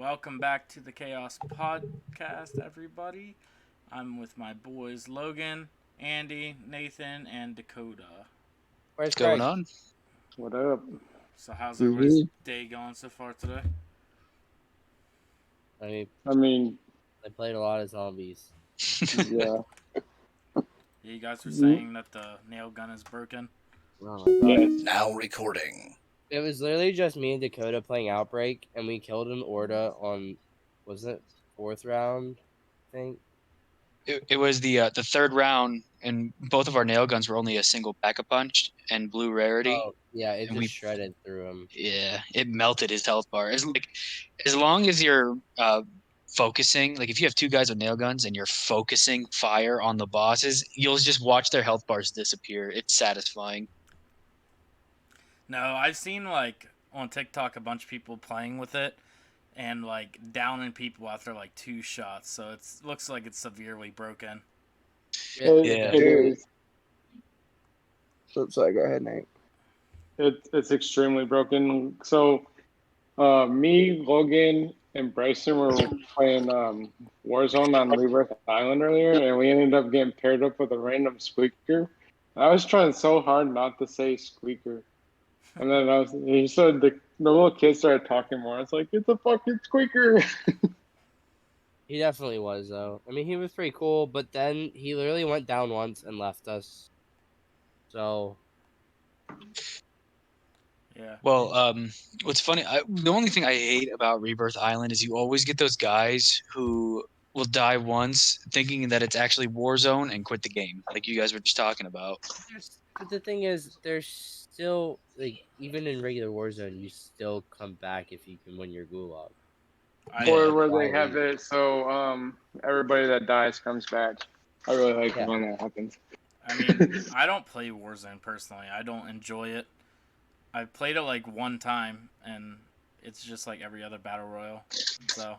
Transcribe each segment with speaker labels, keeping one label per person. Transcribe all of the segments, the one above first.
Speaker 1: Welcome back to the Chaos Podcast, everybody. I'm with my boys Logan, Andy, Nathan, and Dakota.
Speaker 2: Where's
Speaker 3: What's going
Speaker 2: Craig?
Speaker 3: on?
Speaker 4: What up?
Speaker 1: So, how's everybody's
Speaker 2: Mhm.
Speaker 1: day going so far today?
Speaker 2: I mean,
Speaker 4: I mean,
Speaker 2: I played a lot of zombies.
Speaker 4: yeah,
Speaker 1: Yeah, you guys were saying that the nail gun is broken.
Speaker 2: Oh my god.
Speaker 4: yes.
Speaker 3: Now recording.
Speaker 2: It was literally just me and Dakota playing Outbreak, and we killed an Orda on, was it 4th round? I think.
Speaker 3: It was the third round, and both of our nail guns were only a single pack a punch and blue rarity,
Speaker 2: Oh yeah, it
Speaker 3: and
Speaker 2: just shredded through him.
Speaker 3: it melted his health bar. As long as you're focusing, like if you have two guys with nail guns and you're focusing fire on the bosses, you'll just watch their health bars disappear. It's satisfying.
Speaker 1: No, I've seen like on TikTok a bunch of people playing with it and like downing people after like 2 shots. So it looks like it's severely broken.
Speaker 3: Yeah.
Speaker 4: It is.
Speaker 5: So sorry, go ahead, Nate.
Speaker 4: It's extremely broken. So, me, Logan, and Bryson were playing Warzone on Rebirth Island earlier, and we ended up getting paired up with a random squeaker. I was trying so hard not to say squeaker, and then he said the little kid started talking more. I was like, "It's a fucking squeaker."
Speaker 2: He definitely was though. I mean, he was pretty cool, but then he literally went down once and left us. So
Speaker 1: Yeah.
Speaker 3: Well, what's funny, the only thing I hate about Rebirth Island is you always get those guys who will die once thinking that it's actually Warzone and quit the game, like you guys were just talking about.
Speaker 2: but the thing is, there's still like even in regular Warzone, you still come back if you can win your gulag.
Speaker 4: Or where they have it so everybody that dies comes back. I really like it when that happens.
Speaker 1: I mean, I don't play Warzone personally. I don't enjoy it. I've played it like one time, and it's just like every other battle royale. So,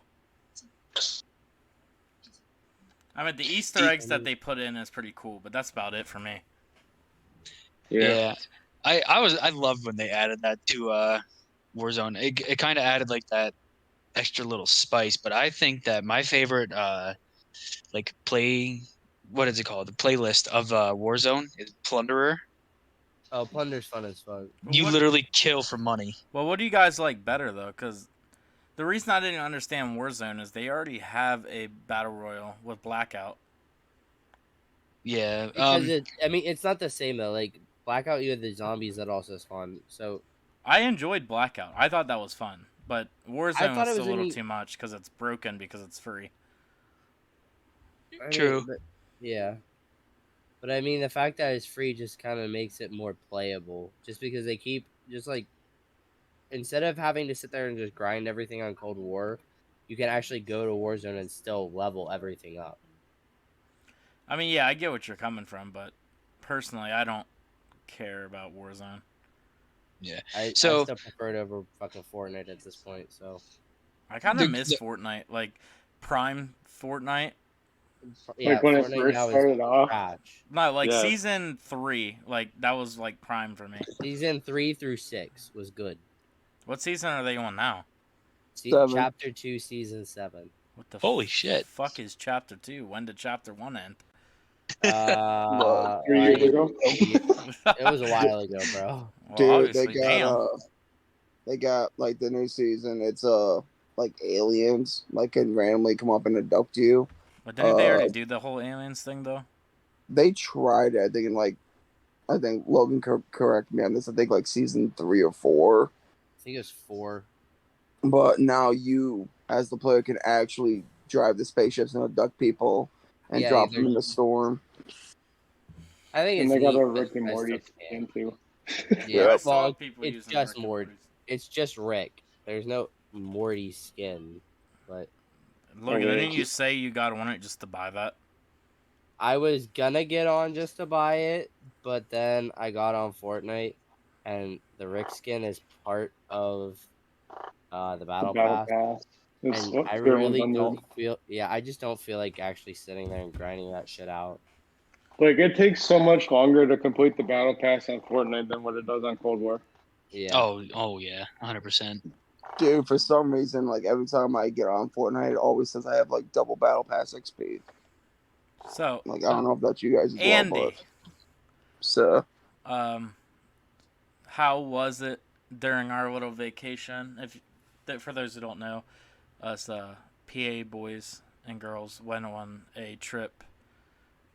Speaker 1: I mean, the Easter eggs that they put in is pretty cool, but that's about it for me.
Speaker 3: Yeah. I loved when they added that to Warzone. It kind of added like that extra little spice, but I think that my favorite like what is it called? The playlist of Warzone is Plunderer.
Speaker 2: Oh, Plunder's fun as fuck.
Speaker 3: You literally kill for money.
Speaker 1: Well, what do you guys like better though? Because the reason I didn't understand Warzone is they already have a battle royale with Blackout.
Speaker 3: Yeah.
Speaker 2: Because it's not the same though. Like Blackout, you have the zombies that also spawn. So
Speaker 1: I enjoyed Blackout. I thought that was fun, but Warzone was a little too much because it's broken because it's free.
Speaker 3: True.
Speaker 2: Yeah. But I mean, the fact that it's free just kind of makes it more playable. Just because they keep just like instead of having to sit there and just grind everything on Cold War, you can actually go to Warzone and still level everything up.
Speaker 1: I mean, yeah, I get what you're coming from, but personally, I don't care about Warzone.
Speaker 3: Yeah.
Speaker 2: I still prefer it over fucking Fortnite at this point. So
Speaker 1: I kind of miss Fortnite, like Prime Fortnite.
Speaker 2: Yeah,
Speaker 4: like when
Speaker 2: Fortnite
Speaker 4: it first started off.
Speaker 1: No, like season 3, like that was like Prime for me.
Speaker 2: Season 3 through 6 was good.
Speaker 1: What season are they on now?
Speaker 2: Chapter 2, season 7.
Speaker 1: What the
Speaker 3: holy shit?
Speaker 1: Fuck is Chapter 2? When did Chapter 1 end?
Speaker 4: 3 years ago.
Speaker 2: It was a while ago, bro.
Speaker 1: Well,
Speaker 5: Dude, they got like the new season. It's like aliens like can randomly come up and abduct you.
Speaker 1: But didn't they already do the whole aliens thing though?
Speaker 5: They tried it. I think Logan correct me on this. I think like season 3 or 4.
Speaker 2: I think it was 4.
Speaker 5: But now you, as the player, can actually drive the spaceships and abduct people and drop them in the storm.
Speaker 2: I think
Speaker 4: and they got a Rick and Morty skin too.
Speaker 2: Yeah, well, it's just Morty. It's just Rick. There's no Morty skin, but.
Speaker 1: Logan, didn't you say you got on it just to buy that?
Speaker 2: I was gonna get on just to buy it, but then I got on Fortnite, and the Rick skin is part of the battle pass. And I really don't feel. Yeah, I just don't feel like actually sitting there and grinding that shit out.
Speaker 4: Like it takes so much longer to complete the battle pass on Fortnite than what it does on Cold War.
Speaker 2: Yeah.
Speaker 3: Oh yeah, 100%.
Speaker 5: Dude, for some reason, like every time I get on Fortnite, it always says I have like double battle pass XP.
Speaker 1: So,
Speaker 5: Like I don't know if that's you guys as well,
Speaker 1: Andy,
Speaker 5: but so
Speaker 1: how was it during our little vacation? For those who don't know, us PA boys and girls went on a trip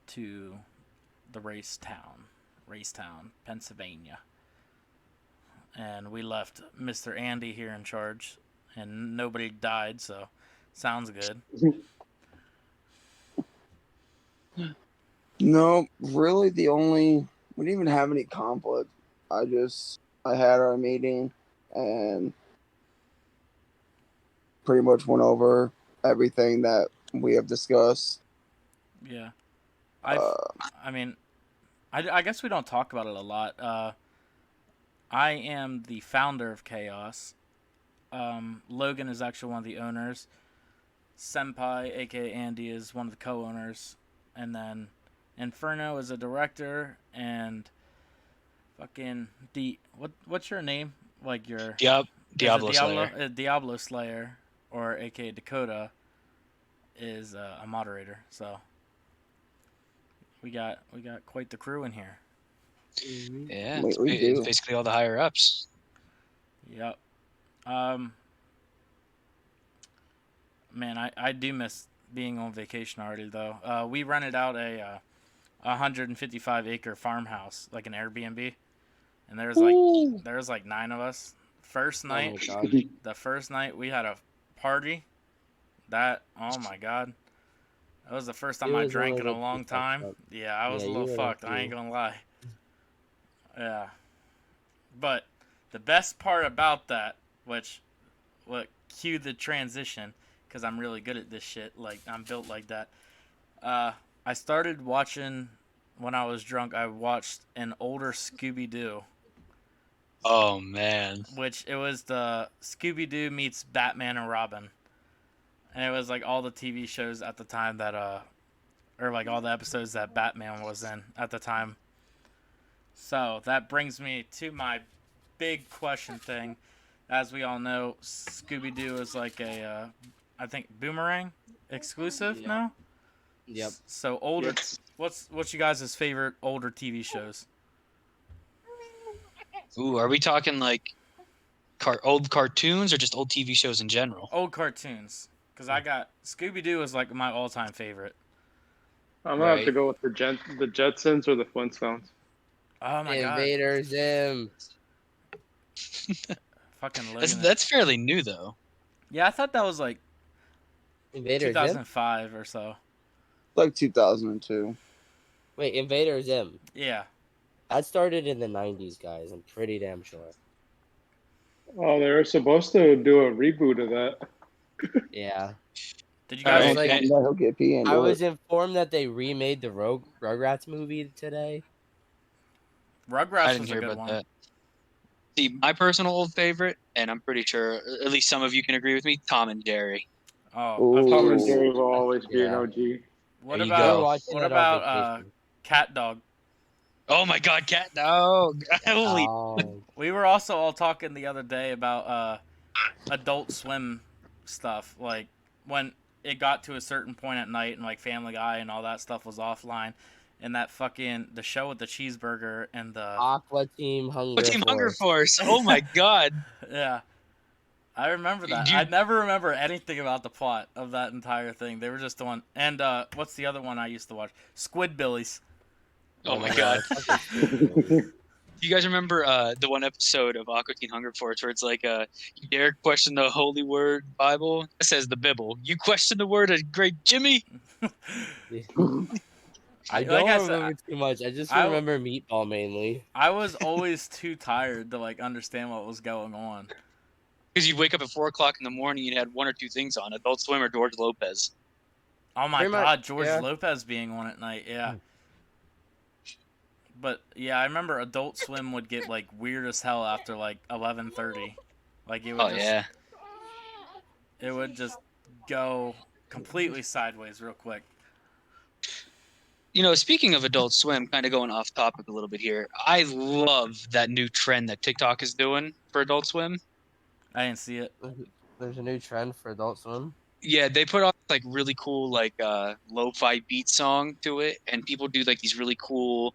Speaker 1: to the Racetown, Pennsylvania. And we left Mr. Andy here in charge, and nobody died, so sounds good.
Speaker 5: no, really the only we didn't even have any conflict. I had our meeting and pretty much went over everything that we have discussed.
Speaker 1: Yeah. I mean, I guess we don't talk about it a lot. I am the founder of Chaos. Logan is actually one of the owners. Senpai, aka Andy, is one of the co-owners. And then Inferno is a director, and fucking what's your name? Like your
Speaker 3: Diablo Slayer.
Speaker 1: Diablo Slayer, or aka Dakota, is a moderator. So we got quite the crew in here.
Speaker 3: Yeah,
Speaker 5: We do.
Speaker 3: it's basically all the higher ups.
Speaker 1: Yep. Man, I do miss being on vacation already though. We rented out a 155-acre farmhouse, like an Airbnb, and there was like 9 of us. First night, the first night we had a party. Oh my god, that was the first time I drank in a long time. Yeah, I was a little fucked. I ain't gonna lie. Yeah, but the best part about that, what cue the transition, because I'm really good at this shit. Like, I'm built like that. I started watching when I was drunk. I watched an older Scooby-Doo.
Speaker 3: Oh man!
Speaker 1: Which it was the Scooby-Doo meets Batman and Robin, and it was like all the TV shows at the time that or like all the episodes that Batman was in at the time. So that brings me to my big question thing. As we all know, Scooby-Doo is like a, I think, Boomerang exclusive now.
Speaker 2: Yep.
Speaker 1: So older. What's you guys' favorite older TV shows?
Speaker 3: Ooh, are we talking like old cartoons or just old TV shows in general?
Speaker 1: Old cartoons, because I got Scooby-Doo is like my all-time favorite.
Speaker 4: I'm gonna have to go with the Jetsons or the Flintstones.
Speaker 1: Oh my
Speaker 2: Invader Zim.
Speaker 1: Fucking Logan.
Speaker 3: That's fairly new though.
Speaker 1: Yeah, I thought that was like
Speaker 2: Invader
Speaker 1: 2005 or so.
Speaker 5: Like 2002.
Speaker 2: Wait, Invader Zim.
Speaker 1: Yeah.
Speaker 2: That started in the 90s, guys. I'm pretty damn sure.
Speaker 4: Oh, they were supposed to do a reboot of that.
Speaker 2: Yeah.
Speaker 1: Did you guys
Speaker 2: I was informed that they remade the Rugrats movie today.
Speaker 1: Rugrats was a good one.
Speaker 3: That. See, my personal old favorite, and I'm pretty sure at least some of you can agree with me, Tom and Jerry.
Speaker 1: Oh,
Speaker 4: Tom and Jerry will always be an OG.
Speaker 1: What about Cat Dog?
Speaker 3: Oh my God, Cat Dog!
Speaker 1: We were also all talking the other day about Adult Swim stuff, like when it got to a certain point at night and like Family Guy and all that stuff was offline, and that the show with the cheeseburger and the
Speaker 2: Aqua Team Hunger
Speaker 3: Force. Oh my God!
Speaker 1: Yeah, I remember that. I never remember anything about the plot of that entire thing. They were just the one. And what's the other one I used to watch? Squidbillies.
Speaker 3: Oh my God! You guys remember the one episode of Aqua Teen Hunger Force where it's like, you dare question the holy word Bible? It says the Bible. You question the word of great Jimmy?
Speaker 2: I don't remember too much. I just remember Meatball mainly.
Speaker 1: I was always too tired to like understand what was going on.
Speaker 3: Because you'd wake up at 4 o'clock in the morning and you had one or two things on: Adult Swim or George Lopez.
Speaker 1: Oh my God, George Lopez being on at night, yeah. But yeah, I remember Adult Swim would get like weird as hell after like 11:30. Like it would it would just go completely sideways real quick.
Speaker 3: You know, speaking of Adult Swim, kind of going off topic a little bit here, I love that new trend that TikTok is doing for Adult Swim.
Speaker 1: I didn't see it.
Speaker 2: There's a new trend for Adult Swim.
Speaker 3: Yeah, they put on like really cool like lo-fi beat song to it, and people do like these really cool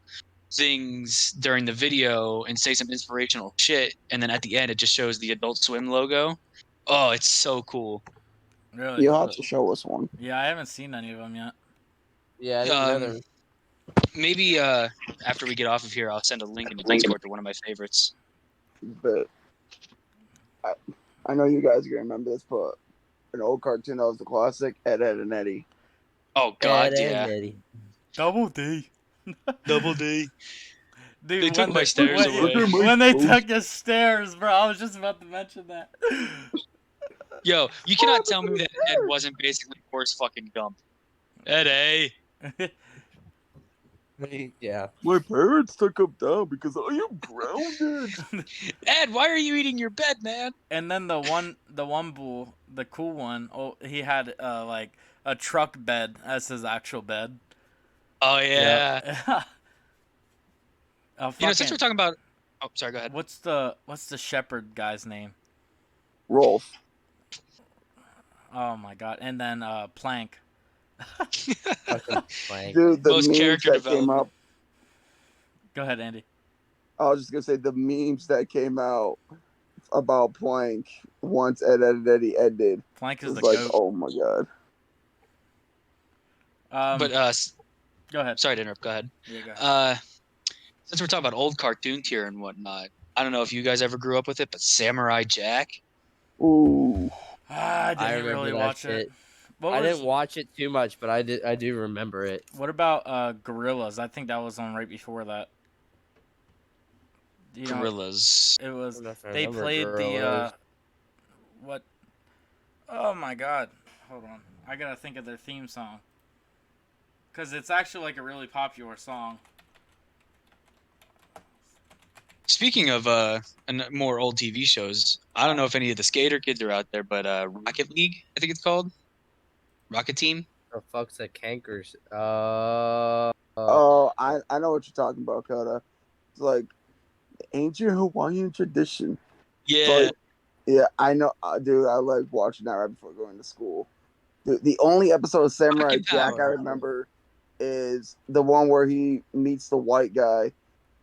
Speaker 3: things during the video and say some inspirational shit, and then at the end it just shows the Adult Swim logo. Oh, it's so cool.
Speaker 1: Really?
Speaker 5: You'll have to show us one.
Speaker 1: Yeah, I haven't seen any of them yet.
Speaker 2: Yeah, I didn't know there.
Speaker 3: Maybe after we get off of here, I'll send a link in the Discord to one of my favorites.
Speaker 5: But I know you guys are gonna remember this, but an old cartoon that was the classic, Ed, Ed, and Eddie.
Speaker 3: Oh God,
Speaker 2: Ed,
Speaker 3: yeah.
Speaker 2: Eddie.
Speaker 1: Double D.
Speaker 3: Double D.
Speaker 1: Dude,
Speaker 3: They took my stairs
Speaker 1: when,
Speaker 3: away.
Speaker 1: When they took his stairs, bro, I was just about to mention that.
Speaker 3: Yo, you cannot tell me that Ed wasn't basically Forrest fucking Gump. Ed,
Speaker 2: Yeah.
Speaker 5: My parents took him down because I am grounded.
Speaker 3: Ed, why are you eating your bed, man?
Speaker 1: And then the one bull, the cool one, he had like a truck bed as his actual bed.
Speaker 3: Oh yeah. Since we're talking about, oh, sorry, go ahead.
Speaker 1: What's the shepherd guy's name?
Speaker 5: Rolf.
Speaker 1: Oh my god! And then Plank.
Speaker 2: Plank.
Speaker 5: Dude, the
Speaker 3: Most
Speaker 5: memes
Speaker 3: character
Speaker 5: that came
Speaker 3: development.
Speaker 5: up.
Speaker 1: Go ahead, Andy.
Speaker 5: I was just gonna say the memes that came out about Plank once Ed, Ed, and Eddie ended.
Speaker 1: Plank
Speaker 5: It
Speaker 1: is
Speaker 5: was
Speaker 1: the
Speaker 5: like,
Speaker 1: goat.
Speaker 5: oh my god.
Speaker 3: But
Speaker 1: go ahead.
Speaker 3: sorry to interrupt. Go ahead.
Speaker 1: Yeah, go ahead.
Speaker 3: Since we're talking about old cartoons here and whatnot, I don't know if you guys ever grew up with it, but Samurai Jack.
Speaker 5: Ooh.
Speaker 1: I didn't
Speaker 2: remember
Speaker 1: really
Speaker 2: that
Speaker 1: watch
Speaker 2: shit.
Speaker 1: it.
Speaker 2: I didn't watch it too much, but I do remember it.
Speaker 1: What about Gorillas? I think that was on right before that.
Speaker 3: Gorillas.
Speaker 1: It was.
Speaker 2: I don't know if I
Speaker 1: They
Speaker 2: remember
Speaker 1: played
Speaker 2: Gorillas.
Speaker 1: what? Oh my god! Hold on, I gotta think of their theme song. Cause it's actually like a really popular song.
Speaker 3: Speaking of more old TV shows, I don't know if any of the skater kids are out there, but Rocket League, I think it's called. Rocket Team.
Speaker 2: The fuck's a cankers?
Speaker 5: Oh, I know what you're talking about, Coda. It's like ancient Hawaiian tradition.
Speaker 3: Yeah.
Speaker 5: Like, yeah, I know, dude. I like watching that right before going to school. The only episode of Samurai
Speaker 3: Rocket
Speaker 5: Jack
Speaker 3: Power.
Speaker 5: I remember is the one where he meets the white guy,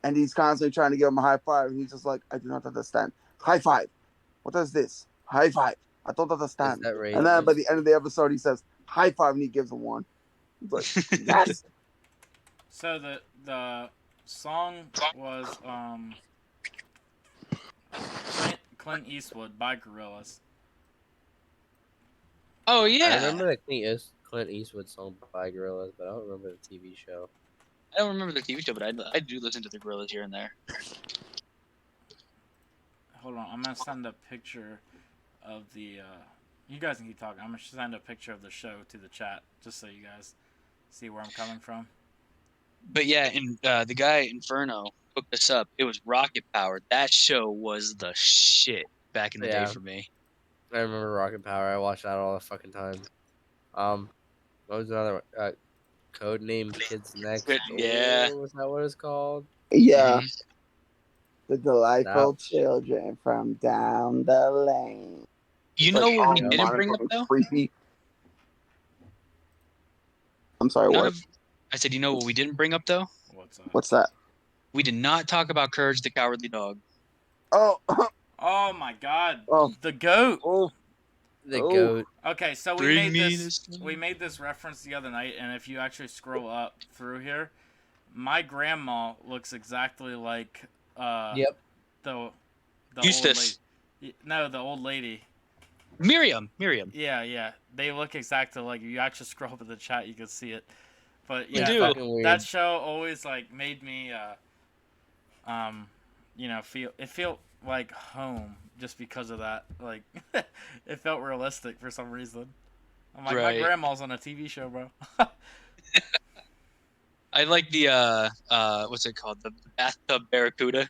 Speaker 5: and he's constantly trying to give him a high five, and he's just like, I do not understand. High five. What is this? High five. I don't understand.
Speaker 2: that
Speaker 5: And then by the end of the episode, he says high five, and he gives him one. It's like, yes.
Speaker 1: So the song was Clint Eastwood by Gorillaz.
Speaker 3: Oh
Speaker 2: I
Speaker 3: yeah.
Speaker 2: remember the Clint Eastwood song by Gorillaz, but I don't remember the TV show.
Speaker 3: I don't remember the TV show, but I do listen to the Gorillas here and there.
Speaker 1: Hold on, I'm gonna send a picture of the. You guys can keep talking. I'm gonna send a picture of the show to the chat, just so you guys see where I'm coming from.
Speaker 3: But yeah, and the guy Inferno hooked us up. It was Rocket Power. That show was the shit back in the day for me.
Speaker 2: I remember Rocket Power. I watched that all the fucking time. What was another one? Codename Kids Next
Speaker 3: Yeah.
Speaker 2: Door, was that what it's called?
Speaker 5: Yeah.
Speaker 3: Mhm.
Speaker 5: The delightful children from down the lane.
Speaker 3: You
Speaker 5: It's
Speaker 3: know
Speaker 5: like,
Speaker 3: what we
Speaker 5: oh,
Speaker 3: didn't bring up
Speaker 5: monochrome,
Speaker 3: though?
Speaker 5: creepy. I'm sorry, what?
Speaker 3: I said, you know what we didn't bring up though?
Speaker 5: What's that?
Speaker 3: We did not talk about Courage the Cowardly Dog.
Speaker 5: Oh,
Speaker 1: Oh my god,
Speaker 5: oh,
Speaker 1: the goat.
Speaker 5: oh,
Speaker 2: The
Speaker 5: Oh.
Speaker 2: goat.
Speaker 1: Okay, so we
Speaker 3: Bring
Speaker 1: made
Speaker 3: me
Speaker 1: this.
Speaker 3: this-
Speaker 1: We made this reference the other night, and if you actually scroll up through here, my grandma looks exactly like
Speaker 2: Yep.
Speaker 1: the
Speaker 3: Eustace.
Speaker 1: old lady. No, the old lady.
Speaker 3: Miriam.
Speaker 1: Yeah. They look exactly like. If you actually scroll up in the chat, you can see it. But
Speaker 3: We
Speaker 1: yeah,
Speaker 3: do.
Speaker 2: Fucking weird.
Speaker 1: that show always like made me feel like home just because of that. Like it felt realistic for some reason. I'm like,
Speaker 3: Right.
Speaker 1: my grandma's on a TV show, bro.
Speaker 3: I like the what's it called? The bathtub barracuda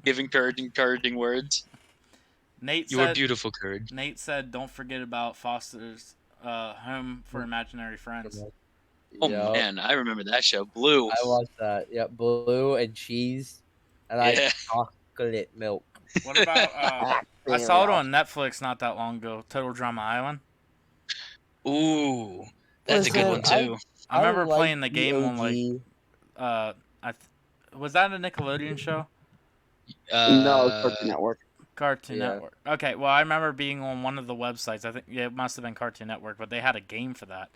Speaker 3: giving encouraging words.
Speaker 1: Nate
Speaker 3: You are
Speaker 1: said,
Speaker 3: beautiful, Courage.
Speaker 1: Nate said, don't forget about Foster's Home for Imaginary Friends.
Speaker 3: Oh
Speaker 2: Yup.
Speaker 3: man, I remember that show. Blue.
Speaker 2: I watched that. Yep, blue and cheese, and
Speaker 3: Yeah.
Speaker 2: chocolate milk.
Speaker 1: What about I saw it on Netflix not that long ago. Total Drama Island.
Speaker 3: Ooh, that's a good one too.
Speaker 1: I remember
Speaker 2: like
Speaker 1: playing the game on like
Speaker 2: OG.
Speaker 1: was that a Nickelodeon show?
Speaker 5: No, Cartoon Network.
Speaker 1: Cartoon
Speaker 2: Yeah.
Speaker 1: Network. Okay, well I remember being on one of the websites. I think it must have been Cartoon Network, but they had a game for that,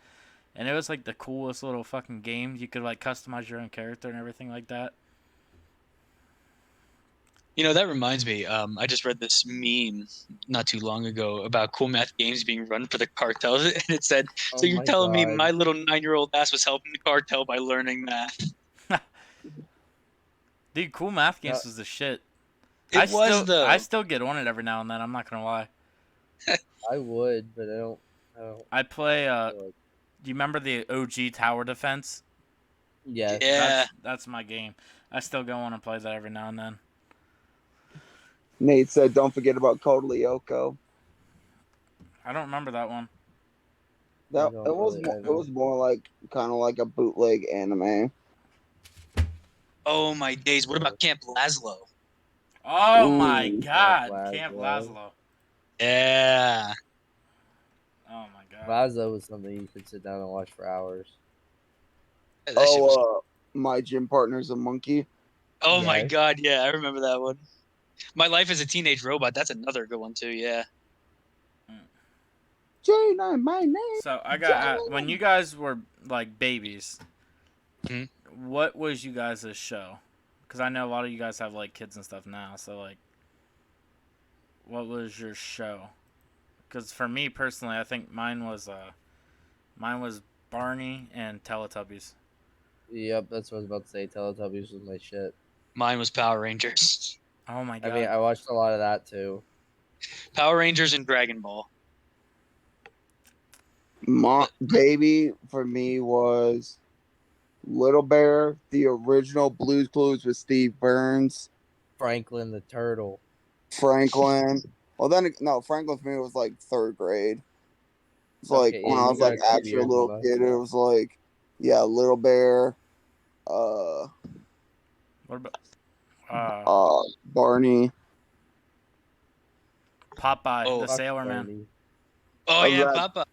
Speaker 1: and it was like the coolest little fucking game. You could like customize your own character and everything like that.
Speaker 3: You know, that reminds me. I just read this meme not too long ago about Cool Math Games being run for the cartel, and it said, "So
Speaker 2: Oh
Speaker 3: you're
Speaker 2: my
Speaker 3: telling me
Speaker 2: God.
Speaker 3: my little 9-year-old ass was helping the cartel by learning math?"
Speaker 1: Dude, Cool Math
Speaker 2: No,
Speaker 1: Games was the shit.
Speaker 3: It was
Speaker 1: I
Speaker 3: though.
Speaker 1: still get on it every now and then. I'm not gonna lie.
Speaker 2: I would, but I don't. I don't
Speaker 1: I play.
Speaker 2: feel like.
Speaker 1: Do you remember the OG Tower Defense?
Speaker 2: Yes.
Speaker 3: Yeah.
Speaker 1: That's my game. I still go on and play that every now and then.
Speaker 5: Nate said, "Don't forget about Code Lyoko."
Speaker 1: I don't remember that one.
Speaker 2: I
Speaker 5: That
Speaker 2: don't really
Speaker 5: it
Speaker 2: either.
Speaker 5: was more like kind of like a bootleg anime.
Speaker 3: Oh my days! What about Camp Lazlo?
Speaker 1: Oh my
Speaker 5: Ooh.
Speaker 1: god,
Speaker 2: Camp
Speaker 1: Camp
Speaker 2: Lazlo.
Speaker 1: Lazlo.
Speaker 3: Yeah.
Speaker 1: Oh my god.
Speaker 2: Lazo was something you could sit down and watch for hours.
Speaker 3: That shit was.
Speaker 5: My gym partner's a monkey.
Speaker 3: Oh my
Speaker 2: Yes.
Speaker 3: god! Yeah, I remember that one. My Life as a Teenage Robot. That's another good one too. Yeah.
Speaker 5: J9, my name.
Speaker 1: So I got when you guys were like babies,
Speaker 3: Mhm.
Speaker 1: what was you guys' show? Because I know a lot of you guys have like kids and stuff now. So like, what was your show? Because for me personally, I think mine was Barney and Teletubbies.
Speaker 2: Yep, that's what I was about to say. Teletubbies was my shit.
Speaker 3: Mine was Power Rangers.
Speaker 1: Oh my god.
Speaker 2: I mean, I watched a lot of that too.
Speaker 3: Power Rangers and Dragon Ball.
Speaker 5: Baby for me was Little Bear, the original Blues Clues with Steve Burns,
Speaker 2: Franklin the Turtle.
Speaker 5: Franklin. Well, then no, Franklin for me was like third grade. It's like
Speaker 2: Okay,
Speaker 5: when
Speaker 2: yeah,
Speaker 5: I
Speaker 2: you
Speaker 5: was
Speaker 2: got
Speaker 5: like
Speaker 2: a couple
Speaker 5: actually a
Speaker 2: years
Speaker 5: little
Speaker 2: of us.
Speaker 5: kid. It was like, yeah, Little Bear,
Speaker 1: What about
Speaker 5: Barney.
Speaker 1: Popeye,
Speaker 3: Oh.
Speaker 1: the
Speaker 2: Fuck
Speaker 1: Sailor Man?
Speaker 2: Barney.
Speaker 3: Oh
Speaker 5: I was
Speaker 3: yeah,
Speaker 5: like-
Speaker 3: Papa.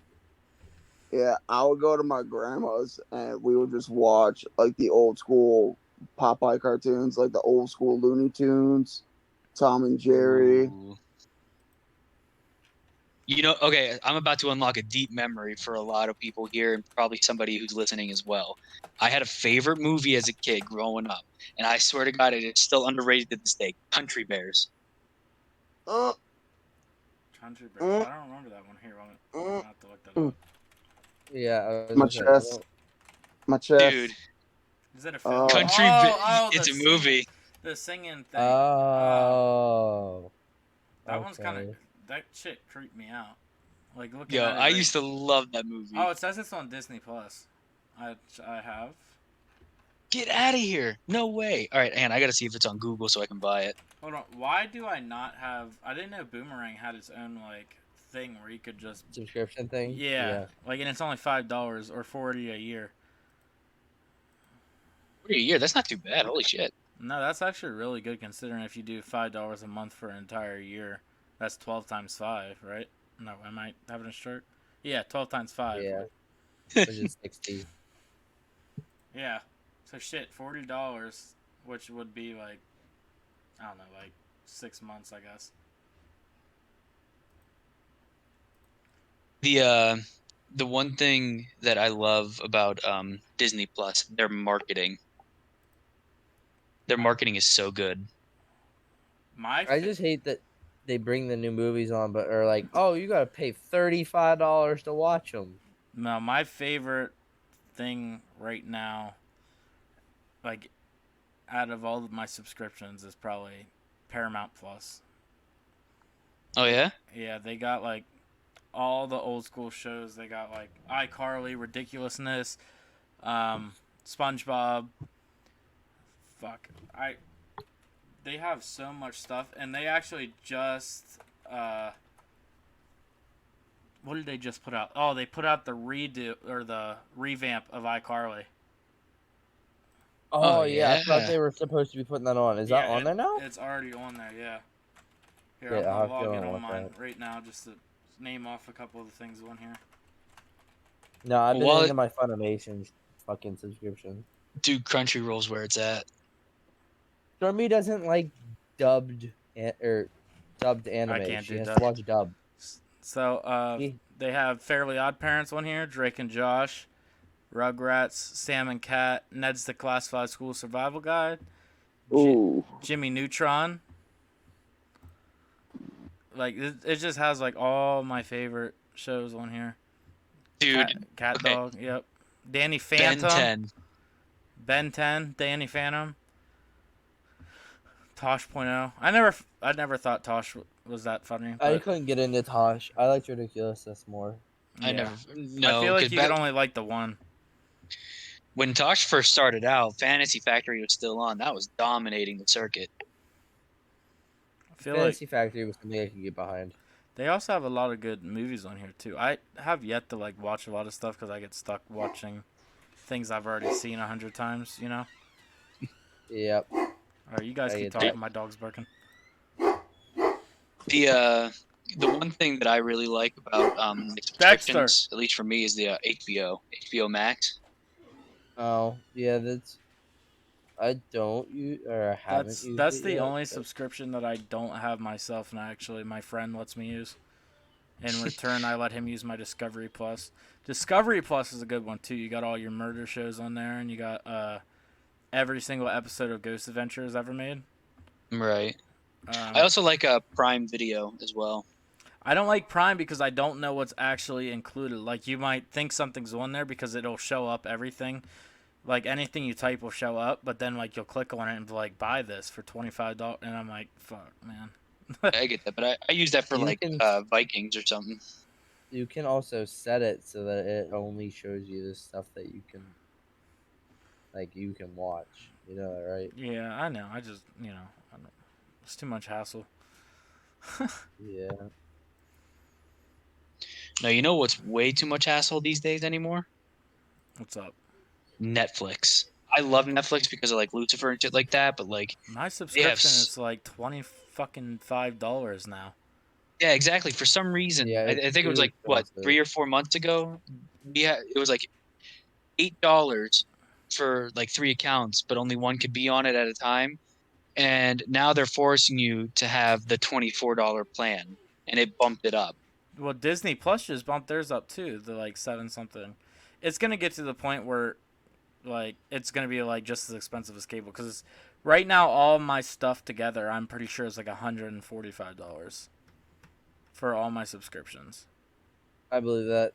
Speaker 5: Yeah, I would go to my grandma's and we would just watch like the old school Popeye cartoons, like the old school Looney Tunes, Tom and Jerry.
Speaker 3: Ooh. You know, okay, I'm about to unlock a deep memory for a lot of people here and probably somebody who's listening as well. I had a favorite movie as a kid growing up, and I swear to God, it is still underrated to this day. Country Bears.
Speaker 1: Country Bears. I don't remember that one here. I'll have to look that up.
Speaker 2: Yeah, I was
Speaker 5: My
Speaker 2: gonna say, I
Speaker 5: chest.
Speaker 2: don't-
Speaker 5: My chest.
Speaker 3: Dude,
Speaker 1: Is it a film?
Speaker 3: Country it's
Speaker 1: the
Speaker 3: a movie.
Speaker 1: The singing thing.
Speaker 2: Oh.
Speaker 1: That one's kind of
Speaker 2: okay.
Speaker 1: that shit creeped me out. Like looking
Speaker 3: Yo,
Speaker 1: at it.
Speaker 3: I used to love that movie.
Speaker 1: Oh, it says it's on Disney Plus. I have.
Speaker 3: Get out of here. No way. All right, and I got to see if it's on Google so I can buy it.
Speaker 1: Hold on. Why do I not have? I didn't know Boomerang had its own like thing where you could just
Speaker 2: Subscription thing?
Speaker 1: yeah. Like, and it's only $5 or $40 a year.
Speaker 3: A year, that's not too bad. Holy shit.
Speaker 1: No, that's actually really good considering if you do $5 a month for an entire year. That's 12 times 5, right? No, am I having a shirt? Yeah, 12 times 5.
Speaker 2: Yeah. Which is 60.
Speaker 1: Yeah. So shit, $40, which would be like, I don't know, like 6 months, I guess.
Speaker 3: The one thing that I love about Disney Plus, their marketing. Their marketing is so good.
Speaker 2: I just hate that they bring the new movies on, but are like, oh, you gotta pay $35 to watch them.
Speaker 1: No, my favorite thing right now, like, out of all of my subscriptions, is probably Paramount Plus.
Speaker 3: Oh yeah?
Speaker 1: Yeah, they got like all the old school shows. They got like iCarly, Ridiculousness, SpongeBob. Fuck, they have so much stuff, and they actually just what did they just put out? Oh, they put out the redo or the revamp of iCarly.
Speaker 2: Oh, yeah. I thought they were supposed to be putting that on. Is that on there now?
Speaker 1: It's already on there, yeah. Here,
Speaker 2: Yeah, I'll
Speaker 1: I'll
Speaker 2: have to
Speaker 1: log
Speaker 2: go
Speaker 1: in
Speaker 2: and
Speaker 1: on
Speaker 2: look
Speaker 1: mine
Speaker 2: at it.
Speaker 1: right now just to name off a couple of the things on here.
Speaker 2: No, I've been
Speaker 3: Well,
Speaker 2: into my Funimation fucking subscription.
Speaker 3: Dude, Crunchyroll's where it's at.
Speaker 2: Stormy doesn't like dubbed dubbed
Speaker 1: I
Speaker 2: anime.
Speaker 1: can't
Speaker 2: She
Speaker 1: do
Speaker 2: has
Speaker 1: dub.
Speaker 2: to watch dub.
Speaker 1: So,
Speaker 2: See?
Speaker 1: they have Fairly Odd Parents on here, Drake and Josh, Rugrats, Sam and Cat, Ned's the Classified School Survival Guide,
Speaker 5: Ooh.
Speaker 1: Jimmy Neutron. Like, it just has, like, all my favorite shows on here.
Speaker 3: Dude,
Speaker 1: Cat
Speaker 3: okay.
Speaker 1: Dog, yep. Danny
Speaker 3: Ben
Speaker 1: Phantom.
Speaker 3: 10.
Speaker 1: Ben 10, Danny Phantom. Tosh.0. I never thought Tosh was that funny.
Speaker 2: I
Speaker 1: But
Speaker 2: couldn't get into Tosh. I liked Ridiculousness more.
Speaker 3: I
Speaker 1: yeah.
Speaker 3: never.
Speaker 1: I
Speaker 3: No,
Speaker 1: feel like
Speaker 3: because
Speaker 1: you could only like the one.
Speaker 3: when Tosh first started out, Fantasy Factory was still on. That was dominating the circuit.
Speaker 1: I feel
Speaker 2: Fantasy
Speaker 1: like
Speaker 2: Factory was something I could get behind.
Speaker 1: they also have a lot of good movies on here too. I have yet to like watch a lot of stuff because I get stuck watching things I've already seen 100 times. You know.
Speaker 2: Yep.
Speaker 1: All right, you guys
Speaker 2: I
Speaker 1: keep
Speaker 2: get
Speaker 1: talking.
Speaker 2: that.
Speaker 1: My dog's barking.
Speaker 3: The one thing that I really like about like subscriptions, at least for me, is the HBO Max.
Speaker 2: Oh, yeah, that's. I don't use or I haven't used
Speaker 1: That's
Speaker 2: it
Speaker 1: the
Speaker 2: yet.
Speaker 1: only
Speaker 2: but-
Speaker 1: subscription that I don't have myself, and actually my friend lets me use. In return, I let him use my Discovery Plus. Discovery Plus is a good one too. You got all your murder shows on there, and you got every single episode of Ghost Adventures ever made.
Speaker 3: Right. I also like Prime Video as well.
Speaker 1: I don't like Prime because I don't know what's actually included. Like, you might think something's on there because it'll show up everything. Like, anything you type will show up, but then, like, you'll click on it and be like, buy this for $25. And I'm like, fuck, man.
Speaker 3: I get that, but I use that for
Speaker 2: You
Speaker 3: like
Speaker 2: can-
Speaker 3: Vikings or something.
Speaker 2: You can also set it so that it only shows you the stuff that you can, like, you can watch. You know that, right?
Speaker 1: Yeah, I know. I just, I don't, it's too much hassle.
Speaker 2: Yeah.
Speaker 3: No, you know what's way too much hassle these days anymore?
Speaker 1: What's up?
Speaker 3: Netflix. I love Netflix because of like Lucifer and shit like that, but like
Speaker 1: My subscription is like $25 now.
Speaker 3: yeah, exactly. For some reason,
Speaker 2: Yeah,
Speaker 3: I
Speaker 2: it's
Speaker 3: think it was
Speaker 2: too
Speaker 3: like what
Speaker 2: expensive.
Speaker 3: 3 or 4 months ago. Yeah, it was like $8 for like 3 accounts, but only one could be on it at a time. And now they're forcing you to have the $24 plan, and it bumped it up.
Speaker 1: Well, Disney Plus just bumped theirs up too. They're like 7 something. It's gonna get to the point where, like, it's gonna be like just as expensive as cable. Because right now, all my stuff together, I'm pretty sure is like $145 for all my subscriptions.
Speaker 2: I believe that.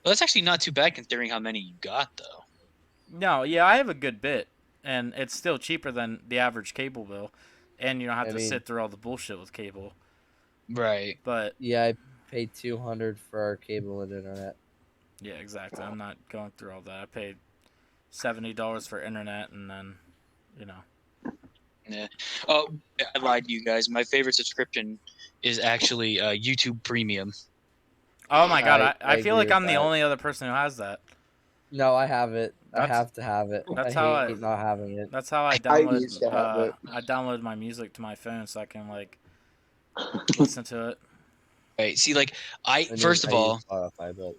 Speaker 3: Well, that's actually not too bad considering how many you got, though.
Speaker 1: No, yeah, I have a good bit, and it's still cheaper than the average cable bill, and you don't have to sit through all the bullshit with cable.
Speaker 3: Right.
Speaker 1: But
Speaker 2: Yeah, I paid $200 for our cable and internet.
Speaker 1: yeah, exactly. I'm not going through all that. I paid $70 for internet, and then,
Speaker 3: Yeah. Oh, I lied to you guys. My favorite subscription is actually YouTube Premium.
Speaker 1: Oh my god, I feel
Speaker 2: agree
Speaker 1: like
Speaker 2: with
Speaker 1: I'm the
Speaker 2: that.
Speaker 1: only other person who has that.
Speaker 2: No, I have it. I
Speaker 1: That's-
Speaker 2: have to have it.
Speaker 1: that's
Speaker 2: I
Speaker 1: how
Speaker 2: hate not having it.
Speaker 1: That's how I
Speaker 5: I used to have it.
Speaker 1: I download my music to my phone so I can like listen to it.
Speaker 3: Right. See, like
Speaker 2: I mean,
Speaker 3: first of
Speaker 2: I use
Speaker 3: all,
Speaker 2: Spotify, but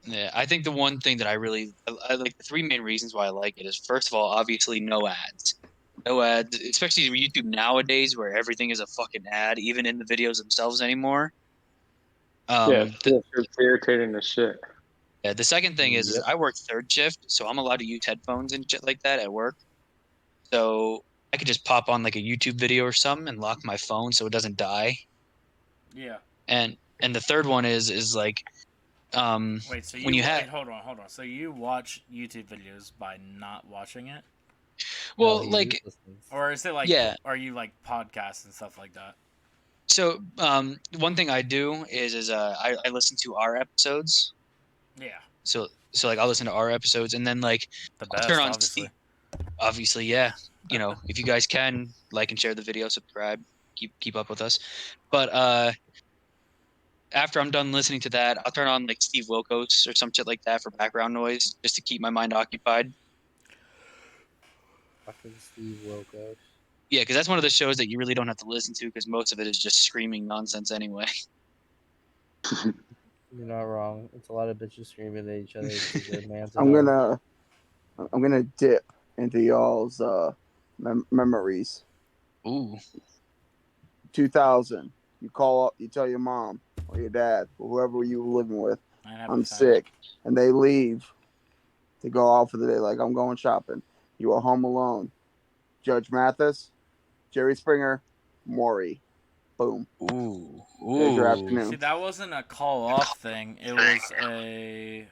Speaker 3: yeah, I think the one thing that I like the 3 main reasons why I like it is first of all, obviously no ads. No ads, especially YouTube nowadays where everything is a fucking ad, even in the videos themselves anymore.
Speaker 4: Yeah, it's irritating as shit.
Speaker 3: Yeah, the second thing is
Speaker 2: Yep.
Speaker 3: I work third shift, so I'm allowed to use headphones and shit like that at work. So I could just pop on like a YouTube video or something and lock my phone so it doesn't die.
Speaker 1: Yeah.
Speaker 3: And the third one is like
Speaker 1: Wait, so
Speaker 3: when you have
Speaker 1: hold on. So you watch YouTube videos by not watching it?
Speaker 3: well
Speaker 2: no, he
Speaker 3: like
Speaker 2: just listens.
Speaker 1: Or is it like
Speaker 3: Yeah.
Speaker 1: are you like podcasts and stuff like that?
Speaker 3: so one thing I do is I listen to our episodes.
Speaker 1: Yeah.
Speaker 3: So like I'll listen to our episodes and then like
Speaker 1: The
Speaker 3: I'll
Speaker 1: best,
Speaker 3: turn on
Speaker 1: obviously.
Speaker 3: obviously, yeah. You know, if you guys can like and share the video, subscribe, keep up with us. But after I'm done listening to that, I'll turn on like Steve Wilkos or some shit like that for background noise, just to keep my mind occupied.
Speaker 2: Fucking Steve Wilkos.
Speaker 3: Yeah, because that's one of the shows that you really don't have to listen to because most of it is just screaming nonsense anyway.
Speaker 2: You're not wrong. It's a lot of bitches screaming at each other because their man's at
Speaker 5: I'm
Speaker 2: home.
Speaker 5: gonna dip into y'all's memories.
Speaker 3: Ooh.
Speaker 5: 2000. You call up, you tell your mom or your dad or whoever you were living with,
Speaker 1: I'd have
Speaker 5: I'm
Speaker 1: the same.
Speaker 5: sick, and they leave to go out for the day. Like, I'm going shopping. You are home alone. Judge Mathis, Jerry Springer, Maury. Boom.
Speaker 3: Ooh.
Speaker 5: There's your
Speaker 3: Ooh.
Speaker 1: See,
Speaker 5: afternoon.
Speaker 1: that wasn't a call off thing. It was a.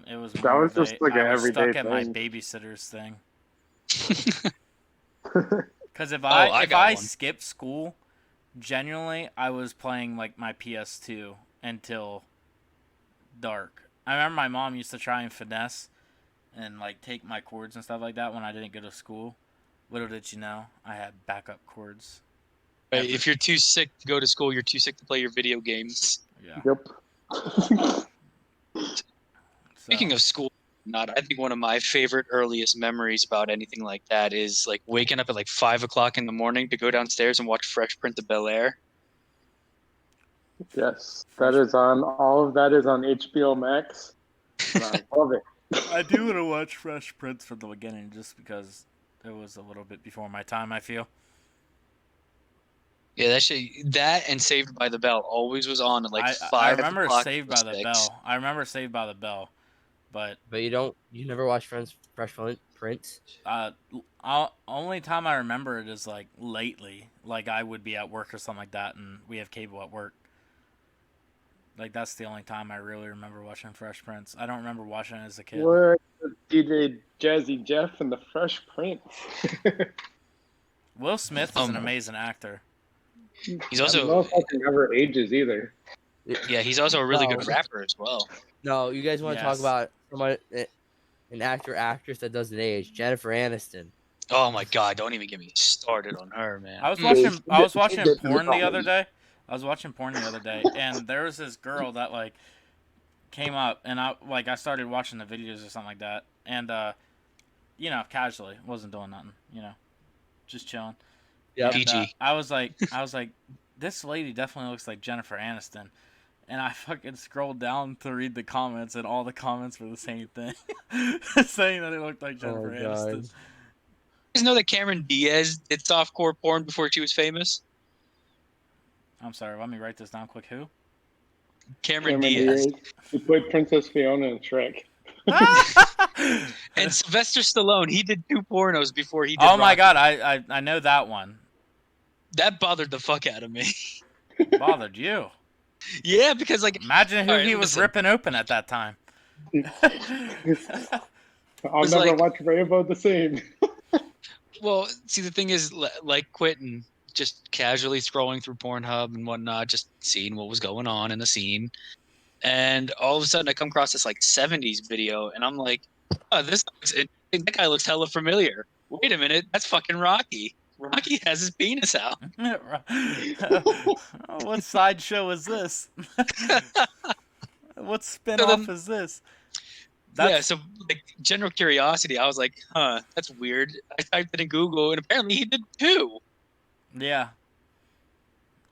Speaker 1: It was
Speaker 4: That
Speaker 1: more
Speaker 4: was
Speaker 1: of
Speaker 4: just
Speaker 1: a.
Speaker 4: like
Speaker 1: I
Speaker 4: an
Speaker 1: was stuck
Speaker 4: everyday
Speaker 1: at my
Speaker 4: thing.
Speaker 1: babysitter's thing. Because if
Speaker 3: I got
Speaker 1: I
Speaker 3: one.
Speaker 1: skipped school, genuinely, I was playing like my PS2 until dark. I remember my mom used to try and finesse and like take my cords and stuff like that when I didn't go to school. Little did she know, I had backup cords.
Speaker 3: Right, if you're too sick to go to school, you're too sick to play your video games.
Speaker 1: Yeah.
Speaker 4: Yep.
Speaker 3: Speaking of school, I think one of my favorite earliest memories about anything like that is like waking up at like 5 o'clock in the morning to go downstairs and watch Fresh Prince of Bel-Air.
Speaker 4: Yes,
Speaker 1: Fresh-
Speaker 4: that is on. All of that is on HBO Max, and I love it.
Speaker 1: I do want to watch Fresh Prince from the beginning just because it was a little bit before my time, I feel.
Speaker 3: Yeah, that and Saved by the Bell always was on at like
Speaker 1: I
Speaker 3: 5
Speaker 1: remember
Speaker 3: o'clock
Speaker 1: Saved
Speaker 3: to
Speaker 1: by the
Speaker 3: 6.
Speaker 1: Bell. I remember Saved by the Bell, but
Speaker 2: But you never watched Fresh Prince?
Speaker 1: only time I remember it is like lately. Like I would be at work or something like that, and we have cable at work. Like that's the only time I really remember watching Fresh Prince. I don't remember watching it as a kid.
Speaker 4: What DJ Jazzy Jeff and the Fresh Prince?
Speaker 1: Will Smith is an amazing actor.
Speaker 3: He's
Speaker 4: That
Speaker 3: also
Speaker 4: motherfucker never ages either.
Speaker 3: he's also a really
Speaker 2: No.
Speaker 3: good rapper as well.
Speaker 2: No, you guys want to talk
Speaker 1: Yes.
Speaker 2: about someone, an actress that doesn't age, Jennifer Aniston.
Speaker 3: Oh my god, don't even get me started on her, man.
Speaker 1: I was
Speaker 5: Mm.
Speaker 1: watching
Speaker 5: She did
Speaker 1: porn the
Speaker 5: the
Speaker 1: other day. And there was this girl that like came up, and I started watching the videos or something like that, and casually, wasn't doing nothing, just chilling.
Speaker 2: Yeah.
Speaker 1: And
Speaker 3: PG.
Speaker 1: I was like, this lady definitely looks like Jennifer Aniston. And I fucking scrolled down to read the comments, and all the comments were the same thing, saying that it looked like Jennifer Aniston.
Speaker 3: You guys know that Cameron Diaz did softcore porn before she was famous?
Speaker 1: I'm sorry, let me write this down quick. Who?
Speaker 3: Cameron Diaz.
Speaker 4: He played Princess Fiona in Shrek.
Speaker 3: And Sylvester Stallone, he did 2 pornos before he did
Speaker 1: Oh my
Speaker 3: Rocky.
Speaker 1: god, I know that one.
Speaker 3: That bothered the fuck out of me.
Speaker 1: Bothered you?
Speaker 3: Yeah, because like
Speaker 1: Imagine who
Speaker 3: all right,
Speaker 1: he was
Speaker 3: listen.
Speaker 1: ripping open at that time.
Speaker 4: I'll never
Speaker 3: like-
Speaker 4: watch Rainbow the same.
Speaker 3: Well, see, the thing is, like Quentin, just casually scrolling through Pornhub and whatnot, just seeing what was going on in the scene. And all of a sudden, I come across this like 70s video, and I'm like, oh, this looks interesting. That guy looks hella familiar. Wait a minute, that's fucking Rocky. Rocky has his penis out.
Speaker 1: What sideshow is this? What spin-off
Speaker 3: So then-
Speaker 1: is this?
Speaker 3: Yeah, so like general curiosity, I was like, huh, that's weird. I typed it in Google, and apparently he did too.
Speaker 1: Yeah.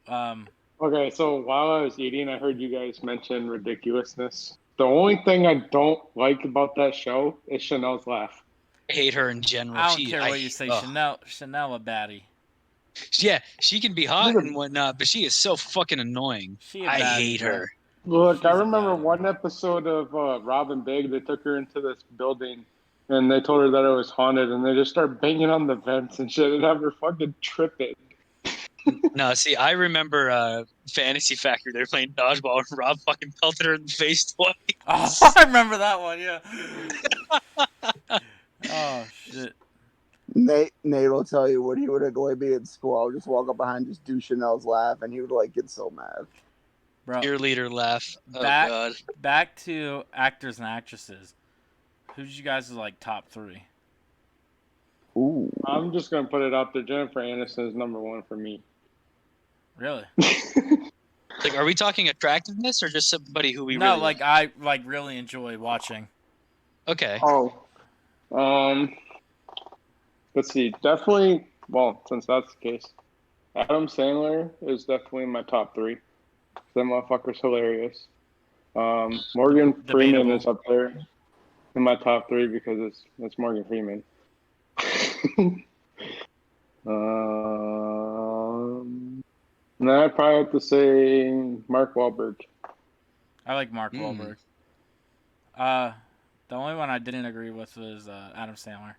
Speaker 4: Okay, so while I was eating, I heard you guys mention ridiculousness. The only thing I don't like about that show is Chanel's laugh.
Speaker 3: I hate her in general.
Speaker 1: I don't care what you say.
Speaker 3: Ugh.
Speaker 1: Chanel a baddie.
Speaker 3: Yeah, she can be hot
Speaker 4: She's a-
Speaker 3: and whatnot, but she is so fucking annoying.
Speaker 1: She a
Speaker 3: I
Speaker 1: baddie,
Speaker 3: hate
Speaker 1: bro.
Speaker 3: her.
Speaker 4: Look,
Speaker 1: She's
Speaker 4: I
Speaker 1: a
Speaker 4: remember
Speaker 1: baddie,
Speaker 4: one
Speaker 1: bro.
Speaker 4: episode of Robin Big. They took her into this building, and they told her that it was haunted, and they just start banging on the vents and shit, and have her fucking tripping.
Speaker 3: No, see, I remember Fantasy Factory. They were playing dodgeball, and Rob fucking pelted her in the face twice.
Speaker 1: Oh, I remember that one. Yeah. Oh shit.
Speaker 5: Nate will tell you when he would annoy me in school. I would just walk up behind, just do Chanel's laugh, and he would like get so mad.
Speaker 1: Bro,
Speaker 3: Cheerleader laugh. Oh
Speaker 1: Back-
Speaker 3: god.
Speaker 1: back to actors and actresses. Who's you guys' like top 3?
Speaker 5: Ooh,
Speaker 4: I'm just gonna put it out there. Jennifer Aniston is number 1 for me.
Speaker 1: Really?
Speaker 3: Like, are we talking attractiveness or just somebody who we
Speaker 1: No,
Speaker 3: really
Speaker 1: like I like really enjoy watching.
Speaker 3: Okay.
Speaker 4: Oh, let's see. Definitely well, since that's the case, Adam Sandler is definitely in my top 3. That motherfucker's hilarious. Morgan Freeman
Speaker 1: Debatable.
Speaker 4: is up there in my top 3 because it's Morgan Freeman. And then I'd probably have to say Mark Wahlberg.
Speaker 1: I like Mark Wahlberg. The only one I didn't agree with was Adam Sandler.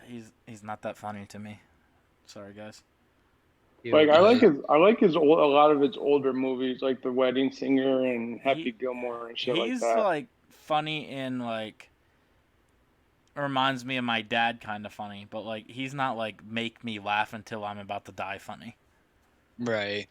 Speaker 1: He's not that funny to me. Sorry, guys.
Speaker 4: Like I like his a lot of his older movies, like The Wedding Singer and Happy Gilmore and shit like
Speaker 1: He's
Speaker 4: that.
Speaker 1: like funny in like reminds me of my dad kind of funny, but like he's not like make me laugh until I'm about to die funny.
Speaker 3: Right.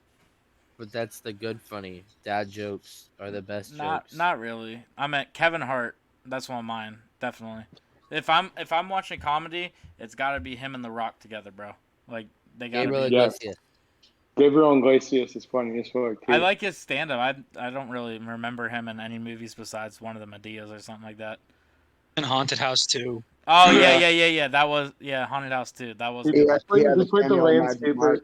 Speaker 2: But that's the good funny. Dad jokes are the best jokes.
Speaker 1: Not really. I'm at Kevin Hart. That's one of mine, definitely. If I'm watching comedy, it's got to be him and The Rock together, bro. Like they got to
Speaker 2: Gabriel
Speaker 1: be.
Speaker 2: Iglesias.
Speaker 4: Gabriel Iglesias is funny as fuck too.
Speaker 1: I like his stand-up. I don't really remember him in any movies besides one of the Medeas or something like that.
Speaker 3: And Haunted House too.
Speaker 1: Oh yeah. That was Haunted House too. That was.
Speaker 4: He
Speaker 1: Good.
Speaker 4: played the landscaper.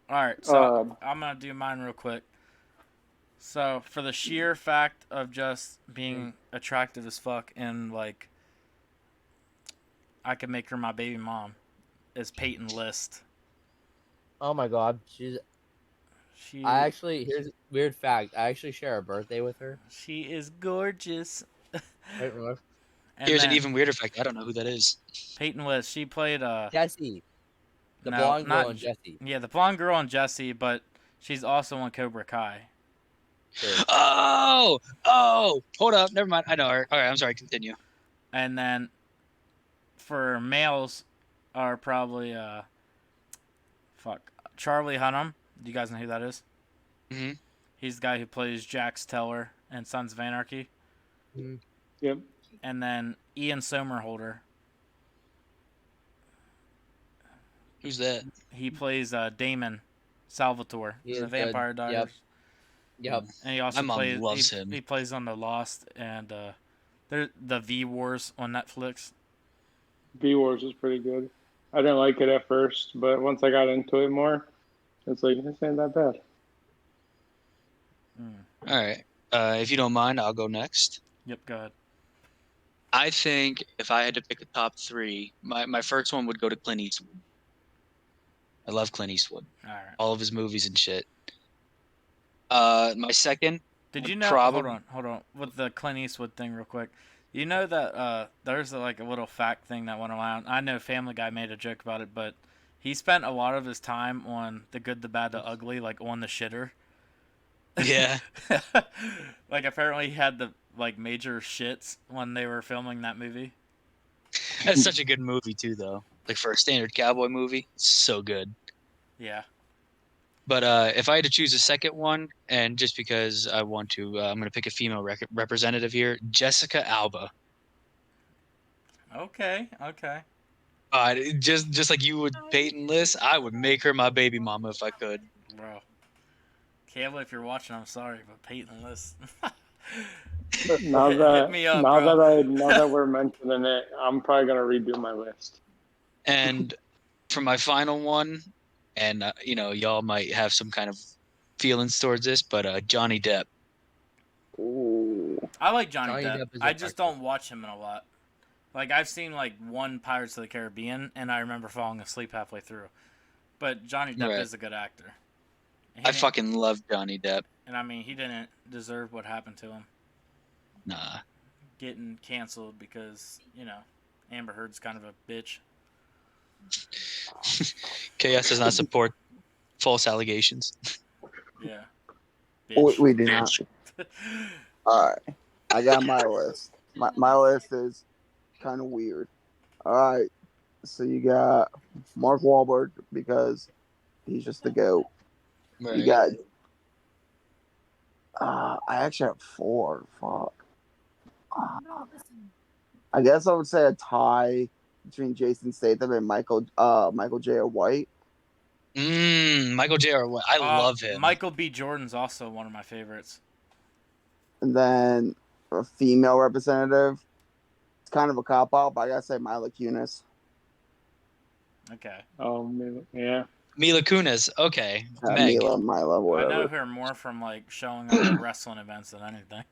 Speaker 1: All right, so I'm gonna do mine real quick. So for the sheer fact of just being attractive as fuck and like, I could make her my baby mom, is Peyton List.
Speaker 2: Oh my god, here's a weird fact. I actually share a birthday with her.
Speaker 1: She is gorgeous.
Speaker 3: Here's an even weirder fact. I don't know who that is.
Speaker 1: Peyton List. She played
Speaker 2: Jessie. The blonde girl on Jessie.
Speaker 1: Yeah, the blonde girl on Jessie, but she's also on Cobra Kai.
Speaker 2: Sure.
Speaker 3: Oh, hold up. Never mind. I know her. All right, I'm sorry. Continue.
Speaker 1: And then for males are probably Charlie Hunnam. Do you guys know who that is?
Speaker 3: Mm-hmm.
Speaker 1: He's the guy who plays Jax Teller in Sons of Anarchy.
Speaker 2: Mm-hmm.
Speaker 4: Yep.
Speaker 1: And then Ian Somerhalder.
Speaker 3: Who's that?
Speaker 1: He plays Damon Salvatore in the Vampire Diaries.
Speaker 2: Yep.
Speaker 1: And he also
Speaker 3: My mom loves him.
Speaker 1: He plays on The Lost and the V Wars on Netflix.
Speaker 4: V Wars is pretty good. I didn't like it at first, but once I got into it more, it's like this ain't that bad.
Speaker 3: All right. If you don't mind, I'll go next.
Speaker 1: Yep, go ahead.
Speaker 3: I think if I had to pick a top 3, my first one would go to Clint Eastwood. I love Clint Eastwood.
Speaker 1: All right.
Speaker 3: All of his movies and shit. My second.
Speaker 1: Did you know? Hold on. With the Clint Eastwood thing, real quick. You know that there's like a little fact thing that went around. I know Family Guy made a joke about it, but he spent a lot of his time on The Good, the Bad, the Ugly, like on the shitter.
Speaker 3: Yeah.
Speaker 1: Like apparently he had the like major shits when they were filming that movie.
Speaker 3: That's such a good movie too, though. Like for a standard cowboy movie, it's so good.
Speaker 1: Yeah.
Speaker 3: But if I had to choose a second one, and just because I want to, I'm going to pick a female representative here, Jessica Alba.
Speaker 1: Okay.
Speaker 3: Just like you would Peyton List, I would make her my baby mama if I could.
Speaker 1: Bro. Caleb, if you're watching, I'm sorry, but Peyton List.
Speaker 4: Now
Speaker 1: Hit me up, bro.
Speaker 4: that we're mentioning it, I'm probably gonna redo my list.
Speaker 3: And for my final one, and y'all might have some kind of feelings towards this, but Johnny Depp.
Speaker 4: Ooh.
Speaker 1: I like Johnny Depp. I just don't watch him in a lot. Like I've seen like one Pirates of the Caribbean, and I remember falling asleep halfway through. But Johnny Depp is a good actor.
Speaker 3: I fucking love Johnny Depp.
Speaker 1: And I mean, he didn't deserve what happened to him.
Speaker 3: Nah.
Speaker 1: Getting canceled because, Amber Heard's kind of a bitch.
Speaker 3: KS does not support false allegations.
Speaker 1: Yeah.
Speaker 5: We do not. All right. I got my list. My list is kind of weird. All right. So you got Mark Wahlberg because he's just the GOAT.
Speaker 3: Right.
Speaker 5: You got. I actually have 4. Fuck. I guess I would say a tie between Jason Statham and Michael J. White.
Speaker 3: Michael J. White. I love him.
Speaker 1: Michael B. Jordan's also one of my favorites.
Speaker 5: And then a female representative. It's kind of a cop out, but I gotta say Mila Kunis.
Speaker 1: Okay.
Speaker 4: Oh, yeah.
Speaker 3: Mila Kunis. Okay. Meg.
Speaker 5: Mila,
Speaker 1: I
Speaker 5: Mila,
Speaker 1: know
Speaker 5: whatever.
Speaker 1: her more from like showing up at wrestling events than anything.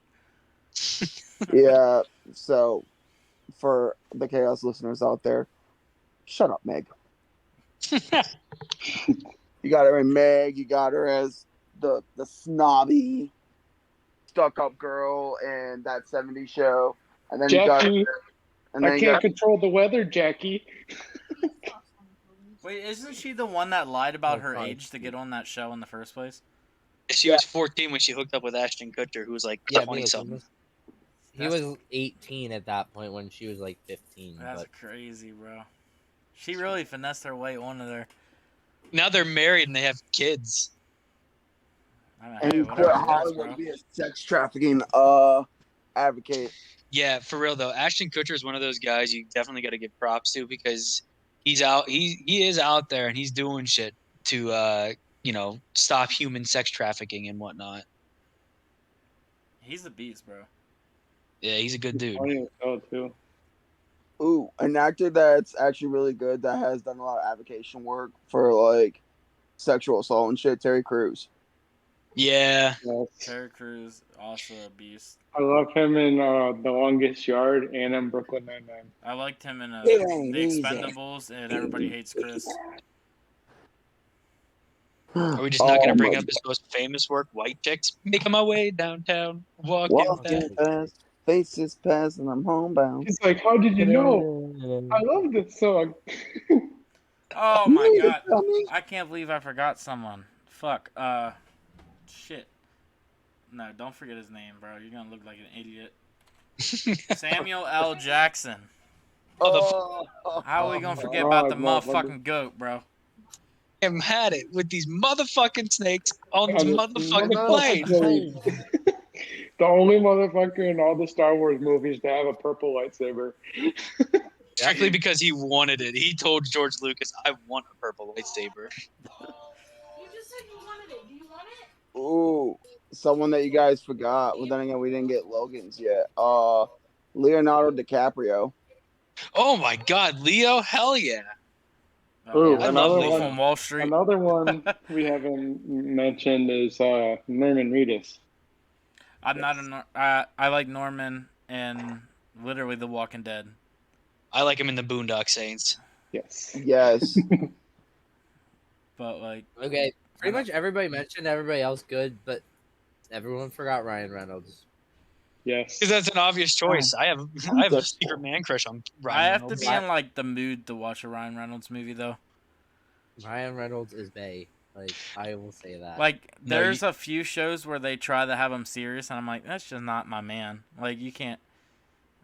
Speaker 5: Yeah. So, for the Chaos listeners out there, shut up, Meg. You got her in Meg. You got her as the snobby, stuck up girl in that '70s show, and then
Speaker 4: Jackie, I
Speaker 5: you
Speaker 4: can't
Speaker 5: got
Speaker 4: control the weather, Jackie.
Speaker 1: Wait, isn't she the one that lied about her age to get on that show in the first place?
Speaker 3: She was 14 when she hooked up with Ashton Kutcher, who was like 20 something.
Speaker 2: He was 18 at that point when she was like 15.
Speaker 1: That's crazy, bro. She really finessed her way onto there.
Speaker 3: Now they're married and they have kids.
Speaker 1: I mean,
Speaker 5: and
Speaker 1: hey,
Speaker 5: you
Speaker 1: whatever
Speaker 5: quit
Speaker 1: works,
Speaker 5: Hollywood
Speaker 1: bro.
Speaker 5: to be a sex trafficking advocate.
Speaker 3: Yeah, for real though. Ashton Kutcher is one of those guys you definitely got to give props to because he's out. He is out there and he's doing shit to stop human sex trafficking and whatnot.
Speaker 1: He's the beast, bro.
Speaker 3: Yeah, he's a good dude.
Speaker 4: Funny as hell, too.
Speaker 5: Ooh, an actor that's actually really good that has done a lot of advocacy work for like sexual assault and shit. Terry Crews.
Speaker 3: Yeah.
Speaker 4: Yes.
Speaker 1: Terry Crews, also a beast.
Speaker 4: I love him in The Longest Yard and in Brooklyn Nine-Nine.
Speaker 1: I liked him in
Speaker 5: It
Speaker 1: The
Speaker 5: ain't easy.
Speaker 1: Expendables and Everybody Hates Chris.
Speaker 3: Are we just not going to bring
Speaker 5: my
Speaker 3: up his most famous work, White Chicks? Making my way downtown, walking
Speaker 5: walking
Speaker 3: fast.
Speaker 5: fast, faces pass, and I'm homebound.
Speaker 4: He's like, how did you know? I love this song.
Speaker 1: Oh
Speaker 5: You
Speaker 1: my
Speaker 5: mean to
Speaker 1: god.
Speaker 5: tell me?
Speaker 1: I can't believe I forgot someone. Fuck. Shit. No, don't forget his name, bro. You're gonna look like an idiot. Samuel L. Jackson.
Speaker 5: Oh,
Speaker 1: How are we gonna forget about the
Speaker 4: motherfucker.
Speaker 1: motherfucking goat, bro?
Speaker 3: I'm had it with these motherfucking snakes on this
Speaker 4: On this
Speaker 3: motherfucking
Speaker 4: motherfucking
Speaker 3: plane.
Speaker 4: plane. The only motherfucker in all the Star Wars movies to have a purple lightsaber.
Speaker 3: Strictly because he wanted it. He told George Lucas, I want a purple lightsaber.
Speaker 6: You just said you wanted it. Do you want it?
Speaker 5: ooh, someone that you guys forgot. Well, then again, we didn't get Logan's yet. Leonardo DiCaprio.
Speaker 3: Oh my god, Leo, hell yeah.
Speaker 4: Ooh,
Speaker 1: I
Speaker 3: love
Speaker 1: love
Speaker 3: Leo.
Speaker 1: Wolf on Wall Street.
Speaker 4: Another one we haven't mentioned is Norman Reedus.
Speaker 1: I'm not a. I like Norman and literally The Walking Dead.
Speaker 3: I like him in the Boondock Saints.
Speaker 4: Yes.
Speaker 5: Yes.
Speaker 1: But like,
Speaker 2: Okay, pretty much everybody mentioned everybody else good, but everyone forgot Ryan Reynolds.
Speaker 4: Yes.
Speaker 3: Because that's an obvious choice. I have a secret man crush on Ryan
Speaker 1: I have to
Speaker 3: Reynolds.
Speaker 1: be in like the mood to watch a Ryan Reynolds movie though.
Speaker 2: Ryan Reynolds is bae. Like, I will say that.
Speaker 1: Like,
Speaker 3: No,
Speaker 1: there's a few shows where they try to have him serious, and I'm like, that's just not my man. Like, you can't.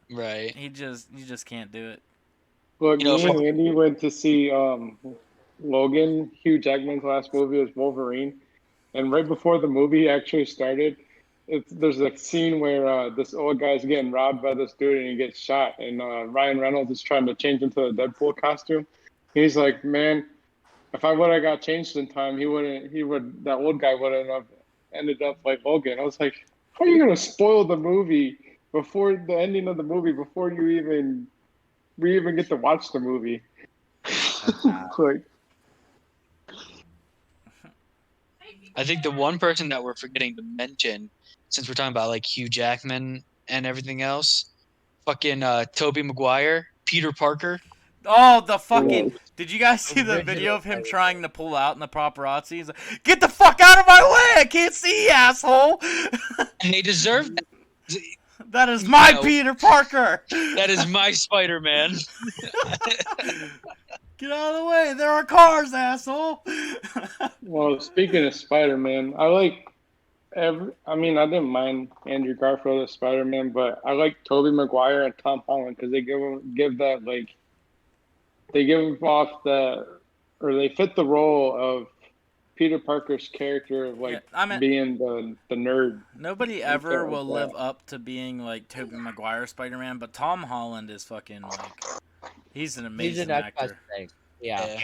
Speaker 3: Right.
Speaker 1: You just can't do it.
Speaker 4: Look,
Speaker 3: You know,
Speaker 4: me and Andy went to see Logan, Hugh Jackman's last movie was Wolverine. And right before the movie actually started, there's a scene where this old guy's getting robbed by this dude and he gets shot. And Ryan Reynolds is trying to change into a Deadpool costume. He's like, man, if I would have got changed in time, that old guy wouldn't have ended up like Logan. I was like, how are you going to spoil the movie before the ending of the movie, before we even get to watch the movie? Like,
Speaker 3: I think the one person that we're forgetting to mention, since we're talking about like Hugh Jackman and everything else, fucking Tobey Maguire, Peter Parker.
Speaker 1: Oh, the fucking!
Speaker 4: Yes.
Speaker 1: Did you guys see the
Speaker 2: Original
Speaker 1: video of him
Speaker 2: Spider-Man.
Speaker 1: trying to pull out in the paparazzi? He's like, "Get the fuck out of my way! I can't see, asshole!"
Speaker 3: And they deserve that.
Speaker 1: That is my
Speaker 3: No.
Speaker 1: Peter Parker.
Speaker 3: That is my Spider-Man.
Speaker 1: Get out of the way! There are cars, asshole.
Speaker 4: well, speaking of Spider-Man, I didn't mind Andrew Garfield as Spider-Man, but I like Tobey Maguire and Tom Holland because they they fit the role of Peter Parker's character of like being the nerd.
Speaker 1: Nobody ever will live up to being like Tobey Maguire Spider-Man, but Tom Holland is fucking like he's an amazing actor.
Speaker 2: Yeah.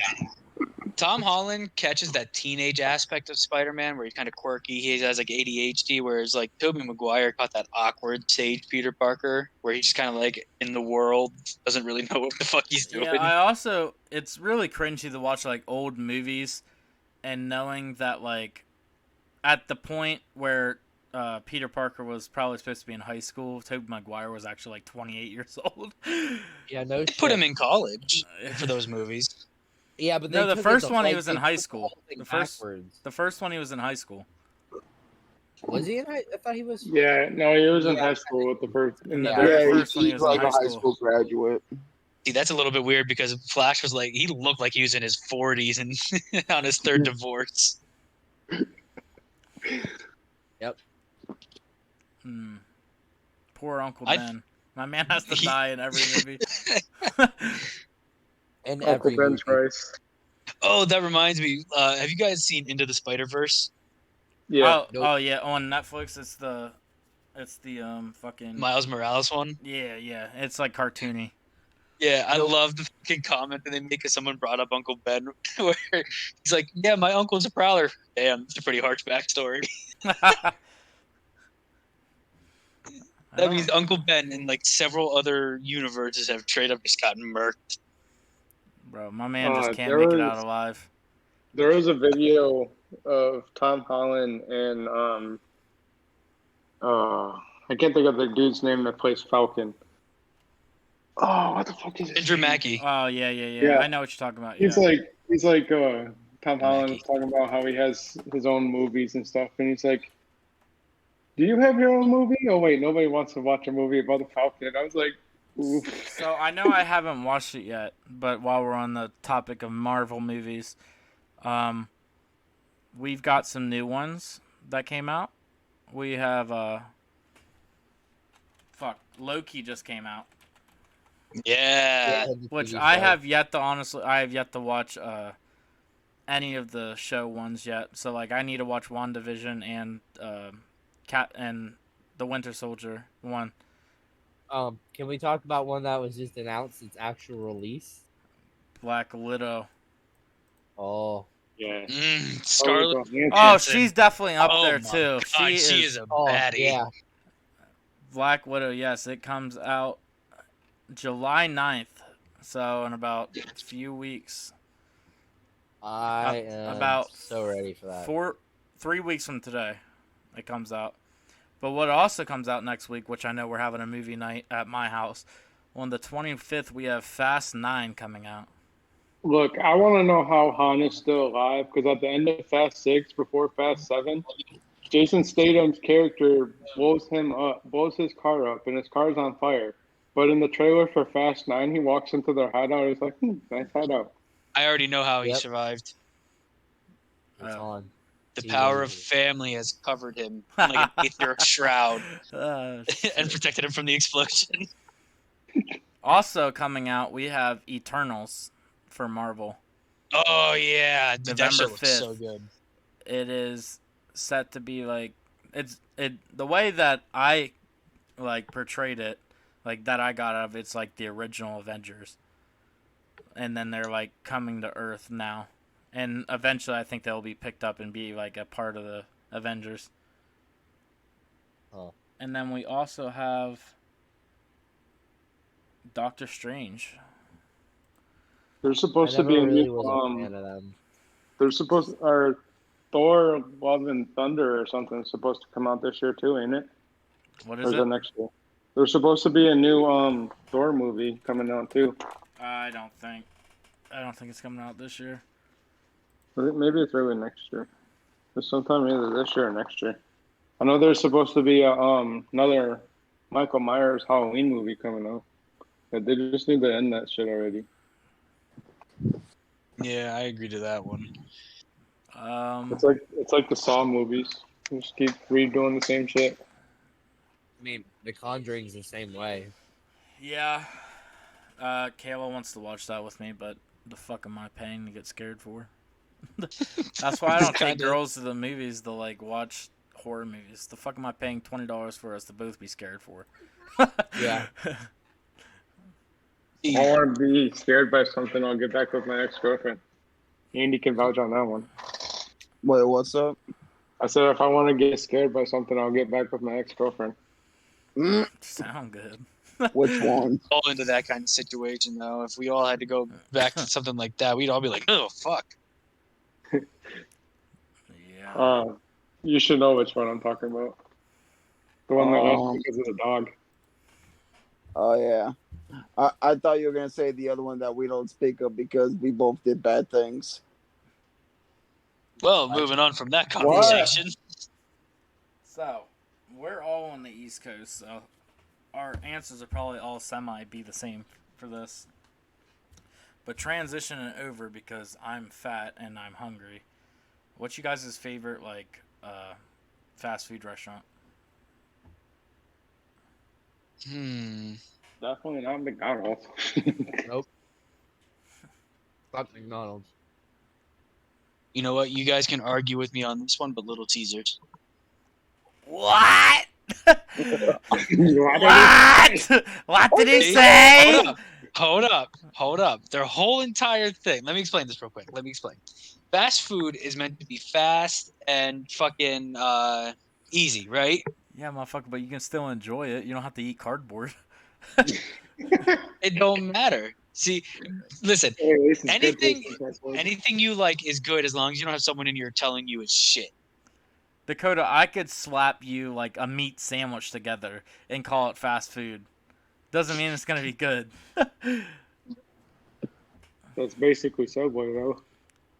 Speaker 3: Tom Holland catches that teenage aspect of Spider-Man where he's kind of quirky. He has like ADHD, whereas like Tobey Maguire caught that awkward sage Peter Parker where he's just kind of like in the world, doesn't really know what the fuck he's doing.
Speaker 1: Yeah, it's really cringy to watch like old movies and knowing that like at the point where Peter Parker was probably supposed to be in high school, Tobey Maguire was actually like 28 years old.
Speaker 2: Yeah, no
Speaker 3: Put him
Speaker 2: shit.
Speaker 3: in college for those movies.
Speaker 2: Yeah, but
Speaker 1: No,
Speaker 2: they
Speaker 1: the
Speaker 2: took
Speaker 1: first
Speaker 2: it
Speaker 1: one he
Speaker 2: like,
Speaker 1: was
Speaker 2: they
Speaker 1: in high
Speaker 2: took the
Speaker 1: school.
Speaker 2: whole thing
Speaker 1: The first
Speaker 2: backwards.
Speaker 1: one he was in high school.
Speaker 2: Was he in high? I thought he was.
Speaker 4: Yeah, no, he was in
Speaker 2: Yeah.
Speaker 4: high school with the first. In the
Speaker 1: Yeah,
Speaker 4: very
Speaker 1: very
Speaker 5: Yeah,
Speaker 1: first one he
Speaker 5: he's
Speaker 1: was in
Speaker 5: like
Speaker 1: high
Speaker 5: a high
Speaker 1: school.
Speaker 5: school graduate.
Speaker 3: See, that's a little bit weird because Flash was like he looked like he was in his 40s and on his third divorce.
Speaker 2: Yep.
Speaker 1: Poor Uncle
Speaker 3: I-
Speaker 1: Ben. My man has to die in every movie.
Speaker 2: And
Speaker 4: Uncle
Speaker 2: every
Speaker 4: Ben's
Speaker 2: movie.
Speaker 4: rice.
Speaker 3: Oh, that reminds me. Have you guys seen Into the Spider-Verse?
Speaker 4: Yeah.
Speaker 1: Oh,
Speaker 2: Nope.
Speaker 1: oh yeah, on Netflix it's the fucking
Speaker 3: Miles Morales one?
Speaker 1: yeah. It's like cartoony.
Speaker 3: Yeah, I
Speaker 2: Nope.
Speaker 3: love the fucking comment that they make because someone brought up Uncle Ben, where he's like, "Yeah, my uncle's a prowler." Damn, it's a pretty harsh backstory. That means Uncle Ben and like several other universes have straight up just gotten murked.
Speaker 1: Bro, my man just can't
Speaker 4: there
Speaker 1: make it
Speaker 4: was-
Speaker 1: out alive.
Speaker 4: There was a video of Tom Holland and I can't think of the dude's name that plays Falcon. Oh, what the fuck is his
Speaker 3: Andrew
Speaker 4: name?
Speaker 3: Mackie.
Speaker 1: Oh yeah.
Speaker 4: Yeah.
Speaker 1: I know what you're talking about.
Speaker 4: He's
Speaker 1: Yeah.
Speaker 4: like Tom Holland
Speaker 3: Mackie.
Speaker 4: was talking about how he has his own movies and stuff, and he's like, "Do you have your own movie?" Oh wait, nobody wants to watch a movie about the Falcon. I was like, oof.
Speaker 1: So I know I haven't watched it yet, but while we're on the topic of Marvel movies, we've got some new ones that came out. We have Loki just came out,
Speaker 3: Yeah.
Speaker 2: the
Speaker 1: which
Speaker 2: TV
Speaker 1: I
Speaker 2: show.
Speaker 1: have yet to watch any of the show ones yet. So like I need to watch WandaVision and Cat and the Winter Soldier one.
Speaker 2: Can we talk about one that was just announced its actual release?
Speaker 1: Black Widow.
Speaker 2: Oh.
Speaker 4: Yeah.
Speaker 3: Scarlet.
Speaker 4: Johansson.
Speaker 1: Oh, she's definitely up
Speaker 3: Oh
Speaker 1: there
Speaker 3: my
Speaker 1: too.
Speaker 3: God, she is a
Speaker 2: Oh,
Speaker 3: baddie.
Speaker 2: yeah.
Speaker 1: Black Widow, yes, it comes out July 9th. So in about a few weeks.
Speaker 2: I am
Speaker 1: about
Speaker 2: so ready for that.
Speaker 1: 3 weeks from today, it comes out. But what also comes out next week, which I know we're having a movie night at my house, on the 25th we have Fast 9 coming out.
Speaker 4: Look, I want to know how Han is still alive because at the end of Fast 6, before Fast 7, Jason Statham's character blows his car up, and his car's on fire. But in the trailer for Fast 9, he walks into their hideout. He's like, nice hideout.
Speaker 3: I already know how he
Speaker 2: Yep.
Speaker 3: survived.
Speaker 2: It's on.
Speaker 3: The
Speaker 2: TV.
Speaker 3: power of family has covered him like an eighth-year shroud and protected him from the explosion.
Speaker 1: Also coming out, we have Eternals for Marvel.
Speaker 3: Oh yeah, dude, that
Speaker 1: November
Speaker 3: shit looks so
Speaker 1: 5th.
Speaker 3: good.
Speaker 1: It is set to be like the way that I like portrayed it, like that I got out of it's like the original Avengers. And then they're like coming to Earth now. And eventually I think they'll be picked up and be like a part of the Avengers.
Speaker 2: Oh.
Speaker 1: And then we also have Doctor Strange.
Speaker 4: There's
Speaker 2: I
Speaker 4: supposed to
Speaker 2: never
Speaker 4: be a
Speaker 2: really
Speaker 4: new
Speaker 2: was a fan of them.
Speaker 4: there's supposed or Thor Love and Thunder or something is supposed to come out this year too, ain't it?
Speaker 1: What
Speaker 4: Or
Speaker 1: is
Speaker 4: is
Speaker 1: it?
Speaker 4: it next year? There's supposed to be a new Thor movie coming out too.
Speaker 1: I don't think it's coming out this year.
Speaker 4: Maybe it's really next year. It's sometime either this year or next year. I know there's supposed to be another Michael Myers Halloween movie coming out. But they just need to end that shit already.
Speaker 3: Yeah, I agree to that one.
Speaker 4: It's like the Saw movies. They just keep redoing the same shit.
Speaker 2: I mean, The Conjuring's the same way.
Speaker 1: Yeah. Kayla wants to watch that with me, but the fuck am I paying to get scared for? That's why I don't take
Speaker 3: Kinda.
Speaker 1: girls to the movies to like watch horror movies. The fuck am I paying $20 for us to both be scared for?
Speaker 2: Yeah.
Speaker 4: I want to be scared by something. I'll get back with my ex-girlfriend. Andy can vouch on that one.
Speaker 5: Wait, what's up?
Speaker 4: I said if I want to get scared by something, I'll get back with my ex-girlfriend.
Speaker 1: Sound good.
Speaker 5: Which one?
Speaker 3: All into that kind of situation though. If we all had to go back to something like that, we'd all be like, "Oh fuck."
Speaker 1: Yeah.
Speaker 4: You should know which one I'm talking about. The one that left because of the dog.
Speaker 5: Oh yeah. I thought you were gonna say the other one that we don't speak of because we both did bad things.
Speaker 3: Well, moving on from that
Speaker 5: What?
Speaker 3: conversation.
Speaker 1: So, we're all on the East Coast, so our answers will probably all be the same for this. But transitioning over because I'm fat and I'm hungry. What's you guys' favorite fast food restaurant?
Speaker 4: Definitely not McDonald's.
Speaker 2: Nope. Fuck McDonald's.
Speaker 3: You know what? You guys can argue with me on this one, but Little Caesars.
Speaker 1: What?
Speaker 4: What?
Speaker 1: What did he
Speaker 3: See?
Speaker 1: say?
Speaker 3: Hold up. Their whole entire thing. Let me explain this real quick. Fast food is meant to be fast and fucking easy, right?
Speaker 1: Yeah, motherfucker, but you can still enjoy it. You don't have to eat cardboard.
Speaker 3: It don't matter. See, listen,
Speaker 4: Hey, this is good for
Speaker 3: anything
Speaker 4: fast food.
Speaker 3: anything you like is good as long as you don't have someone in here telling you it's shit.
Speaker 1: Dakota, I could slap you like a meat sandwich together and call it fast food. Doesn't mean it's gonna be good.
Speaker 4: That's basically Subway, though.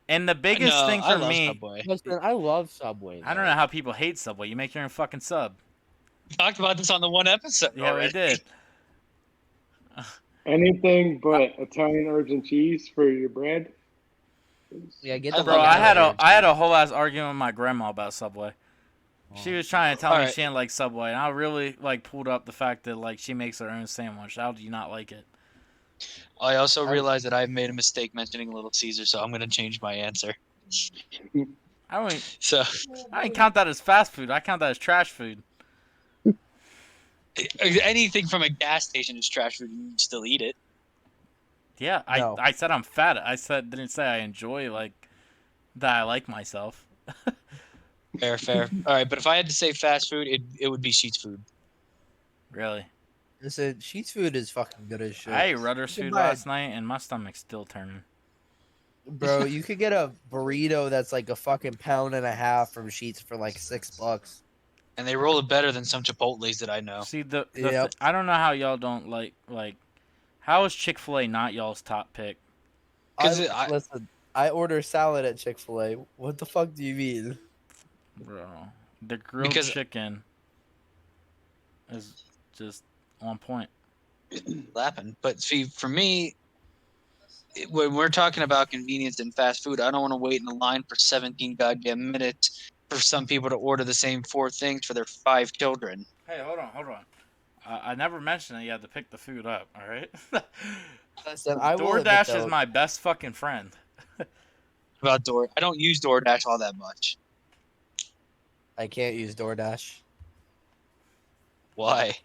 Speaker 1: And the biggest
Speaker 3: No,
Speaker 1: thing
Speaker 3: I
Speaker 1: for
Speaker 3: love
Speaker 1: me,
Speaker 3: Subway.
Speaker 2: Listen, I love Subway.
Speaker 1: I don't know how people hate Subway. You make your own fucking sub.
Speaker 3: We talked about this on the one episode
Speaker 1: Yeah,
Speaker 3: already.
Speaker 1: we did.
Speaker 4: Anything but Italian herbs and cheese for your bread.
Speaker 2: Yeah, get
Speaker 3: I
Speaker 2: the
Speaker 1: Bro,
Speaker 2: fuck
Speaker 3: love
Speaker 2: out of here.
Speaker 1: I had a whole ass argument with my grandma about Subway. She was trying to tell me
Speaker 3: Alright.
Speaker 1: she didn't like Subway, and I really pulled up the fact that she makes her own sandwich. How do you not like it?
Speaker 3: I also realized that I've made a mistake mentioning Little Caesar, so I'm gonna change my answer.
Speaker 1: I don't
Speaker 3: So
Speaker 1: count that as fast food. I count that as trash food.
Speaker 3: anything from a gas station is trash food, and you still eat it.
Speaker 1: Yeah,
Speaker 2: No.
Speaker 1: I said I'm fat. Didn't say I enjoy that I like myself.
Speaker 3: Fair. All right, but if I had to say fast food, it would be Sheetz food.
Speaker 1: Really.
Speaker 2: Listen, Sheetz food is fucking good as shit.
Speaker 1: I ate Rudder's
Speaker 2: You can
Speaker 1: food
Speaker 2: buy
Speaker 1: last night, and my stomach's still turning.
Speaker 2: Bro, you could get a burrito that's like a fucking pound and a half from Sheetz for like $6.
Speaker 3: And they roll it better than some Chipotle's that I know.
Speaker 1: See
Speaker 2: Yep.
Speaker 1: I don't know how y'all don't like how is Chick-fil-A not y'all's top pick?
Speaker 2: Listen, I order salad at Chick-fil-A. What the fuck do you mean?
Speaker 1: Bro, the grilled chicken is just on point.
Speaker 3: Lapping. But see, for me, when we're talking about convenience and fast food, I don't want to wait in the line for 17 goddamn minutes for some people to order the same 4 things for their 5 children.
Speaker 1: Hey, hold on. I never mentioned that you had to pick the food up, all right?
Speaker 2: Listen, I will admit,
Speaker 1: DoorDash
Speaker 2: though,
Speaker 1: is my best fucking friend.
Speaker 3: I don't use DoorDash all that much.
Speaker 2: I can't use DoorDash.
Speaker 3: Why?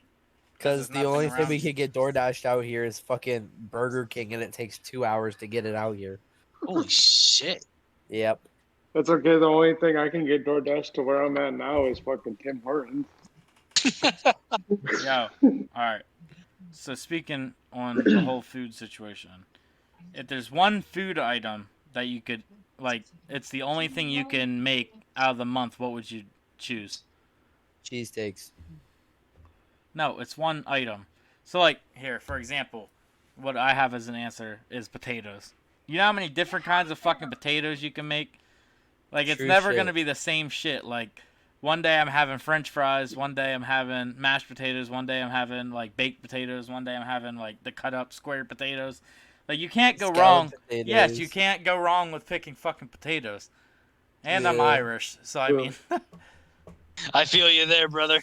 Speaker 2: Because
Speaker 1: There's
Speaker 2: the only
Speaker 1: nothing
Speaker 2: thing we
Speaker 1: around.
Speaker 2: can get DoorDashed out here is fucking Burger King, and it takes 2 hours to get it out here.
Speaker 3: Holy shit.
Speaker 2: Yep.
Speaker 4: That's okay. The only thing I can get DoorDash to where I'm at now is fucking Tim Hortons.
Speaker 1: Yo, alright. So speaking on the whole food situation, if there's one food item that you could it's the only thing you can make out of the month, what would you choose?
Speaker 2: Cheesesteaks.
Speaker 1: No, it's one item. So here, for example, what I have as an answer is potatoes. You know how many different kinds of fucking potatoes you can make? It's
Speaker 2: True
Speaker 1: never
Speaker 2: shit.
Speaker 1: gonna be the same shit. One day I'm having French fries, one day I'm having mashed potatoes, one day I'm having baked potatoes, one day I'm having the cut up square potatoes. You can't go
Speaker 2: Scalloped
Speaker 1: wrong.
Speaker 2: potatoes.
Speaker 1: Yes, you can't go wrong with picking fucking potatoes. And I'm
Speaker 2: Yeah.
Speaker 1: Irish, so I mean.
Speaker 3: I feel you there, brother.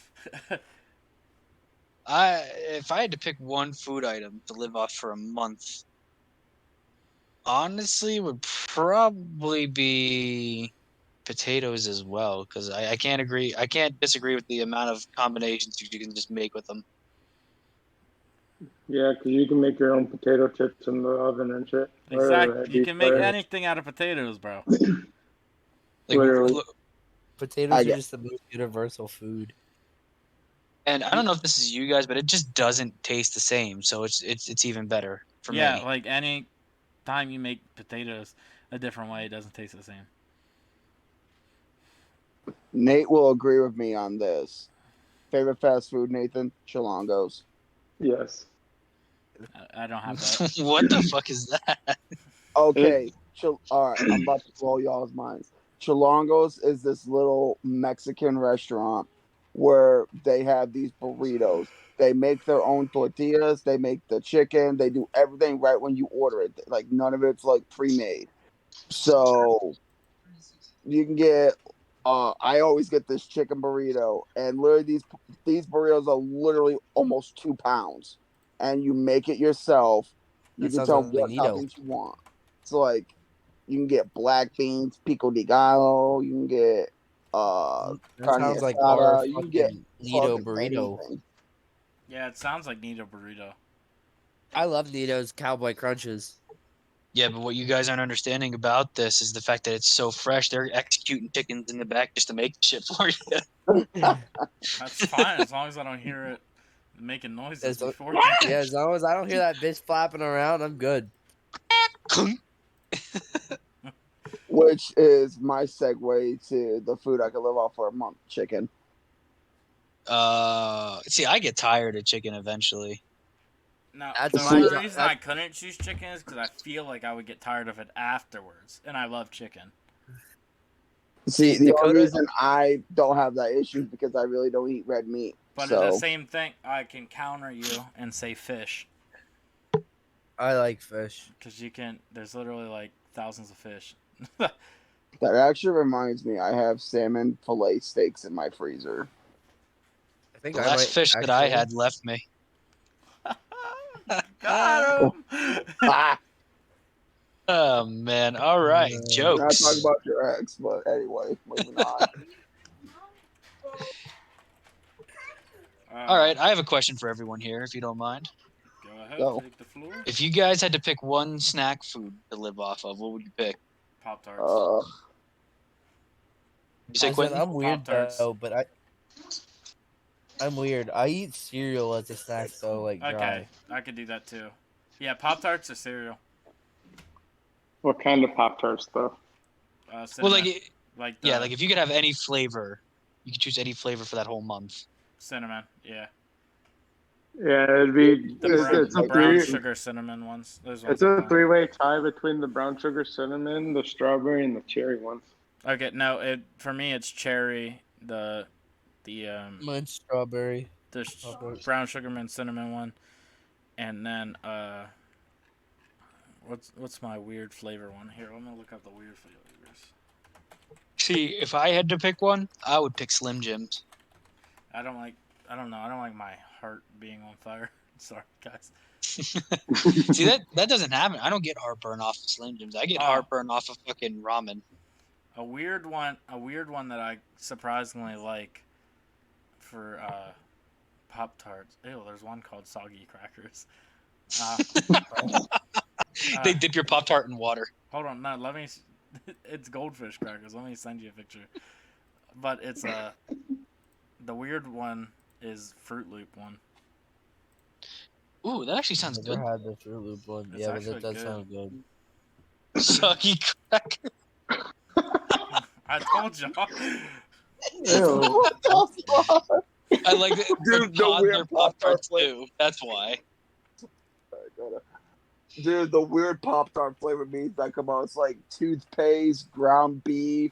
Speaker 3: If I had to pick one food item to live off for a month, honestly, would probably be potatoes as well, because I can't disagree with the amount of combinations you can just make with them.
Speaker 4: Yeah, because you can make your own potato chips in the oven and shit.
Speaker 1: Exactly. You
Speaker 4: Deep
Speaker 1: can make
Speaker 4: fryer.
Speaker 1: anything out of potatoes, bro.
Speaker 3: Like,
Speaker 4: Literally.
Speaker 2: Potatoes
Speaker 5: I
Speaker 2: are
Speaker 5: get
Speaker 2: just the most universal food.
Speaker 3: and I don't know if this is you guys, but it just doesn't taste the same. So it's even better for
Speaker 1: Yeah,
Speaker 3: me.
Speaker 1: like any time you make potatoes a different way, it doesn't taste the same.
Speaker 5: Nate will agree with me on this. Favorite fast food, Nathan? Chilongos.
Speaker 4: Yes.
Speaker 1: I don't have that.
Speaker 3: What the fuck is that?
Speaker 5: Okay, all right. I'm about to blow y'all's minds. Chilongos is this little Mexican restaurant where they have these burritos. They make their own tortillas. They make the chicken. They do everything right when you order it. Like none of it's like pre-made. So you can get. I always get this chicken burrito, and literally these burritos are literally almost 2 pounds, and you make it yourself. You
Speaker 2: That
Speaker 5: can
Speaker 2: sounds
Speaker 5: tell
Speaker 2: like
Speaker 5: what
Speaker 2: Nito.
Speaker 5: toppings you want. So like you can get black beans, pico de gallo. You can get
Speaker 2: That
Speaker 5: carne
Speaker 2: sounds like our
Speaker 5: asada. You can get
Speaker 2: fucking Nito
Speaker 5: fucking
Speaker 2: burrito.
Speaker 5: anything.
Speaker 1: Yeah, it sounds like Nito burrito.
Speaker 2: I love Nito's Cowboy Crunches.
Speaker 3: Yeah, but what you guys aren't understanding about this is the fact that it's so fresh. They're executing chickens in the back just to make shit for you.
Speaker 1: That's fine as long as I don't hear it making noises
Speaker 2: As lo-
Speaker 1: before.
Speaker 2: yeah, as long as I don't hear that bitch flapping around, I'm good.
Speaker 5: Which is my segue to the food I could live off for a month: chicken.
Speaker 3: See, I get tired of chicken eventually.
Speaker 1: Now,
Speaker 2: That's
Speaker 1: the
Speaker 2: my
Speaker 1: only
Speaker 5: See,
Speaker 1: reason I couldn't choose chicken is because I feel like I would get tired of it afterwards, and I love chicken.
Speaker 5: see, the only
Speaker 2: Dakota.
Speaker 5: reason I don't have that issue is because I really don't eat red meat.
Speaker 1: But the
Speaker 5: So
Speaker 1: same thing, I can counter you and say fish,
Speaker 2: I like fish.
Speaker 1: because you can. There's literally like thousands of fish.
Speaker 5: that actually reminds me, I have salmon fillet steaks in my freezer.
Speaker 2: I think
Speaker 3: The
Speaker 2: I
Speaker 3: last
Speaker 2: might
Speaker 3: fish that I
Speaker 2: actually.
Speaker 3: had left me.
Speaker 1: Got him.
Speaker 5: Ah,
Speaker 3: Oh man! All right,
Speaker 5: we're not
Speaker 3: jokes.
Speaker 5: talking about your ex, but anyway, moving on.
Speaker 3: All right, I have a question for everyone here, if you don't mind.
Speaker 1: Go ahead,
Speaker 5: Go.
Speaker 1: take the floor.
Speaker 3: If you guys had to pick one snack food to live off of, what would you pick?
Speaker 1: Pop tarts.
Speaker 3: You say
Speaker 2: Listen,
Speaker 3: Quentin?
Speaker 2: I'm weird
Speaker 1: Pop-Tarts.
Speaker 2: though, but I'm weird. I eat cereal as a snack though, like dry.
Speaker 1: Okay, I could do that too. Yeah, Pop Tarts or cereal.
Speaker 4: What kind of Pop Tarts, though?
Speaker 3: Well,
Speaker 1: Cinnamon.
Speaker 3: like
Speaker 1: the,
Speaker 3: if you could have any flavor, you could choose any flavor for that whole month.
Speaker 1: cinnamon. Yeah,
Speaker 4: Yeah, it'd be. It's
Speaker 1: the
Speaker 4: a
Speaker 1: brown
Speaker 4: three.
Speaker 1: sugar cinnamon ones. Those ones
Speaker 4: It's
Speaker 1: are
Speaker 4: a
Speaker 1: fun.
Speaker 4: three-way tie between the brown sugar cinnamon, the strawberry, and the cherry ones.
Speaker 1: Okay, no, for me it's cherry, the
Speaker 2: Mine's strawberry.
Speaker 1: brown sugar mint cinnamon one, and then what's my weird flavor one here? I'm gonna look up the weird flavors.
Speaker 3: See, if I had to pick one, I would pick Slim Jims.
Speaker 1: I don't like. I don't know. I don't like my heart being on fire. Sorry, guys.
Speaker 3: See that doesn't happen. I don't get heartburn off of Slim Jims. I get heartburn off of fucking ramen.
Speaker 1: A weird one that I surprisingly like for Pop Tarts. Ew, there's one called Soggy Crackers.
Speaker 3: They dip your Pop Tart in water.
Speaker 1: Hold on, no, let me. It's goldfish crackers. Let me send you a picture. But it's the weird one is Fruit Loop one.
Speaker 3: Ooh, that actually sounds
Speaker 2: Never
Speaker 3: good.
Speaker 2: had the Fruit Loop one.
Speaker 1: It's
Speaker 2: Yeah, but
Speaker 1: actually
Speaker 2: that does
Speaker 1: good.
Speaker 2: sound good.
Speaker 3: Soggy cracker.
Speaker 1: I told y'all.
Speaker 4: Ew.
Speaker 5: What the fuck?
Speaker 3: I like the
Speaker 5: Dude, the
Speaker 3: toddler
Speaker 5: weird
Speaker 3: Pop Tarts
Speaker 5: Pop-Tart
Speaker 3: too. That's why.
Speaker 5: Dude, the weird Pop Tart flavor beans that come out. It's like toothpaste, ground beef,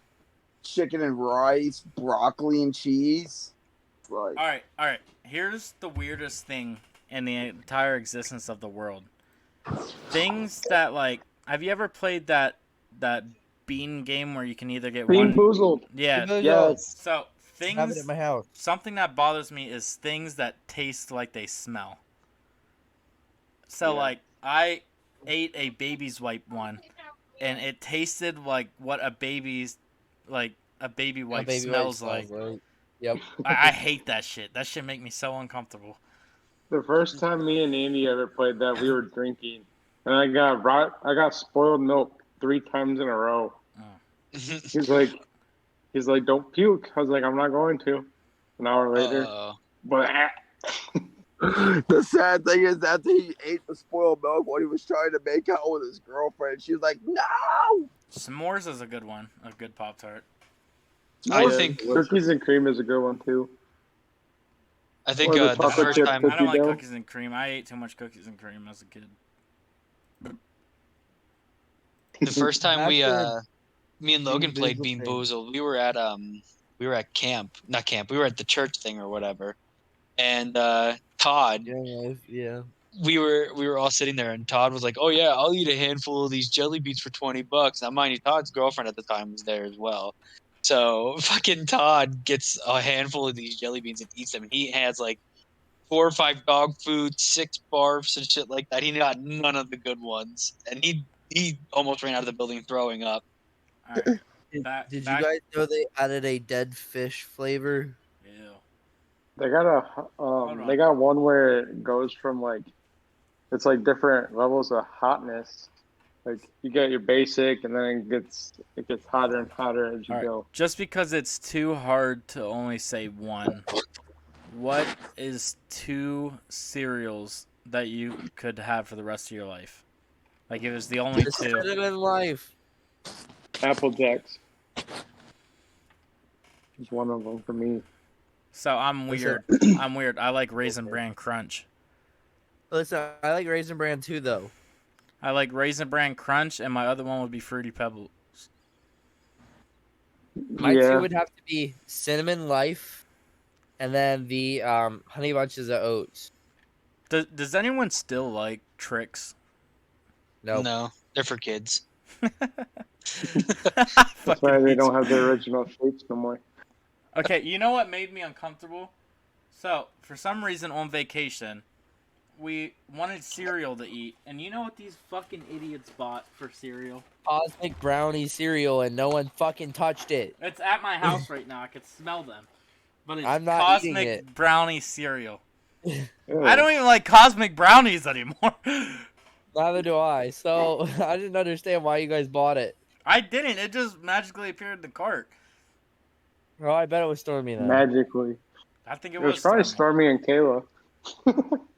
Speaker 5: chicken and rice, broccoli and cheese. Like,
Speaker 1: All right. Here's the weirdest thing in the entire existence of the world. Things that like. Have you ever played that bean game where you can either get
Speaker 4: Bean
Speaker 1: one?
Speaker 4: Boozled.
Speaker 1: Yeah.
Speaker 4: Yes.
Speaker 1: So
Speaker 2: I have it
Speaker 1: things.
Speaker 2: at my house.
Speaker 1: Something that bothers me is things that taste like they smell. So
Speaker 4: Yeah.
Speaker 1: like I ate a baby's wipe one, and it tasted like what a baby wipe smells like.
Speaker 2: Right. Yep.
Speaker 1: I hate that shit. That shit make me so uncomfortable.
Speaker 4: The first time me and Andy ever played that, we were drinking, and I got spoiled milk 3 times in a row. He's like, don't puke. I was like, I'm not going to. An hour later, but
Speaker 5: The sad thing is, after he ate the spoiled milk, when he was trying to make out with his girlfriend, she was like, "No."
Speaker 1: S'mores is a good one. A good Pop Tart.
Speaker 3: I think
Speaker 4: cookies and cream is a good one too.
Speaker 3: I think
Speaker 4: Or the
Speaker 3: the
Speaker 4: chocolate
Speaker 3: first
Speaker 4: chip
Speaker 3: time
Speaker 1: I don't like
Speaker 4: dough.
Speaker 1: cookies and cream. I ate too much cookies and cream as a kid.
Speaker 3: the first time
Speaker 2: Back to
Speaker 3: me and Logan
Speaker 2: Bean
Speaker 3: played
Speaker 2: Boozled
Speaker 3: Bean
Speaker 2: thing.
Speaker 3: Boozled, we were at camp, not camp. We were at the church thing or whatever, and Todd.
Speaker 2: Yeah.
Speaker 3: We were all sitting there, and Todd was like, "Oh yeah, I'll eat a handful of these jelly beans for $20." Now, mind you, Todd's girlfriend at the time was there as well. So fucking Todd gets a handful of these jelly beans and eats them. And he has like 4 or 5 dog food, 6 barfs and shit like that. He got none of the good ones, and he almost ran out of the building throwing up.
Speaker 1: All right.
Speaker 2: Did you guys know they added a dead fish flavor?
Speaker 1: Ew.
Speaker 4: They got
Speaker 1: on.
Speaker 4: they got one where it goes from like, it's like different levels of hotness. Like you get your basic, and then it gets hotter and hotter as you
Speaker 1: All right.
Speaker 4: go.
Speaker 1: Just because it's too hard to only say one, what is 2 cereals that you could have for the rest of your life? Like it was the only 2.
Speaker 2: Cinnamon Life.
Speaker 4: Apple Jacks is one of them for me.
Speaker 1: So I'm weird. I'm weird. I like Raisin Bran Crunch.
Speaker 2: Listen, I like Raisin Bran too, though.
Speaker 1: I like Raisin Bran Crunch, and my other one would be Fruity Pebbles.
Speaker 2: My 2 would have to be Cinnamon Life, and then the Honey Bunches of Oats.
Speaker 1: Does anyone still like Tricks?
Speaker 2: Nope.
Speaker 3: No, they're for kids.
Speaker 4: That's why they don't have the original shapes no more.
Speaker 1: Okay, you know what made me uncomfortable? So, for some reason on vacation, we wanted cereal to eat, and you know what these fucking idiots bought for cereal?
Speaker 2: Cosmic Brownie cereal, and no one fucking touched it.
Speaker 1: It's at my house right now. I can smell them. But it's
Speaker 2: I'm not eating
Speaker 1: Cosmic
Speaker 2: it.
Speaker 1: Brownie cereal.
Speaker 4: Ew.
Speaker 1: I don't even like Cosmic Brownies anymore.
Speaker 2: Neither do I. So I didn't understand why you guys bought it.
Speaker 1: I didn't. It just magically appeared in the cart.
Speaker 2: Oh, I bet it was Stormy then.
Speaker 4: Magically.
Speaker 1: I think it
Speaker 4: It was probably Stormy and Kayla.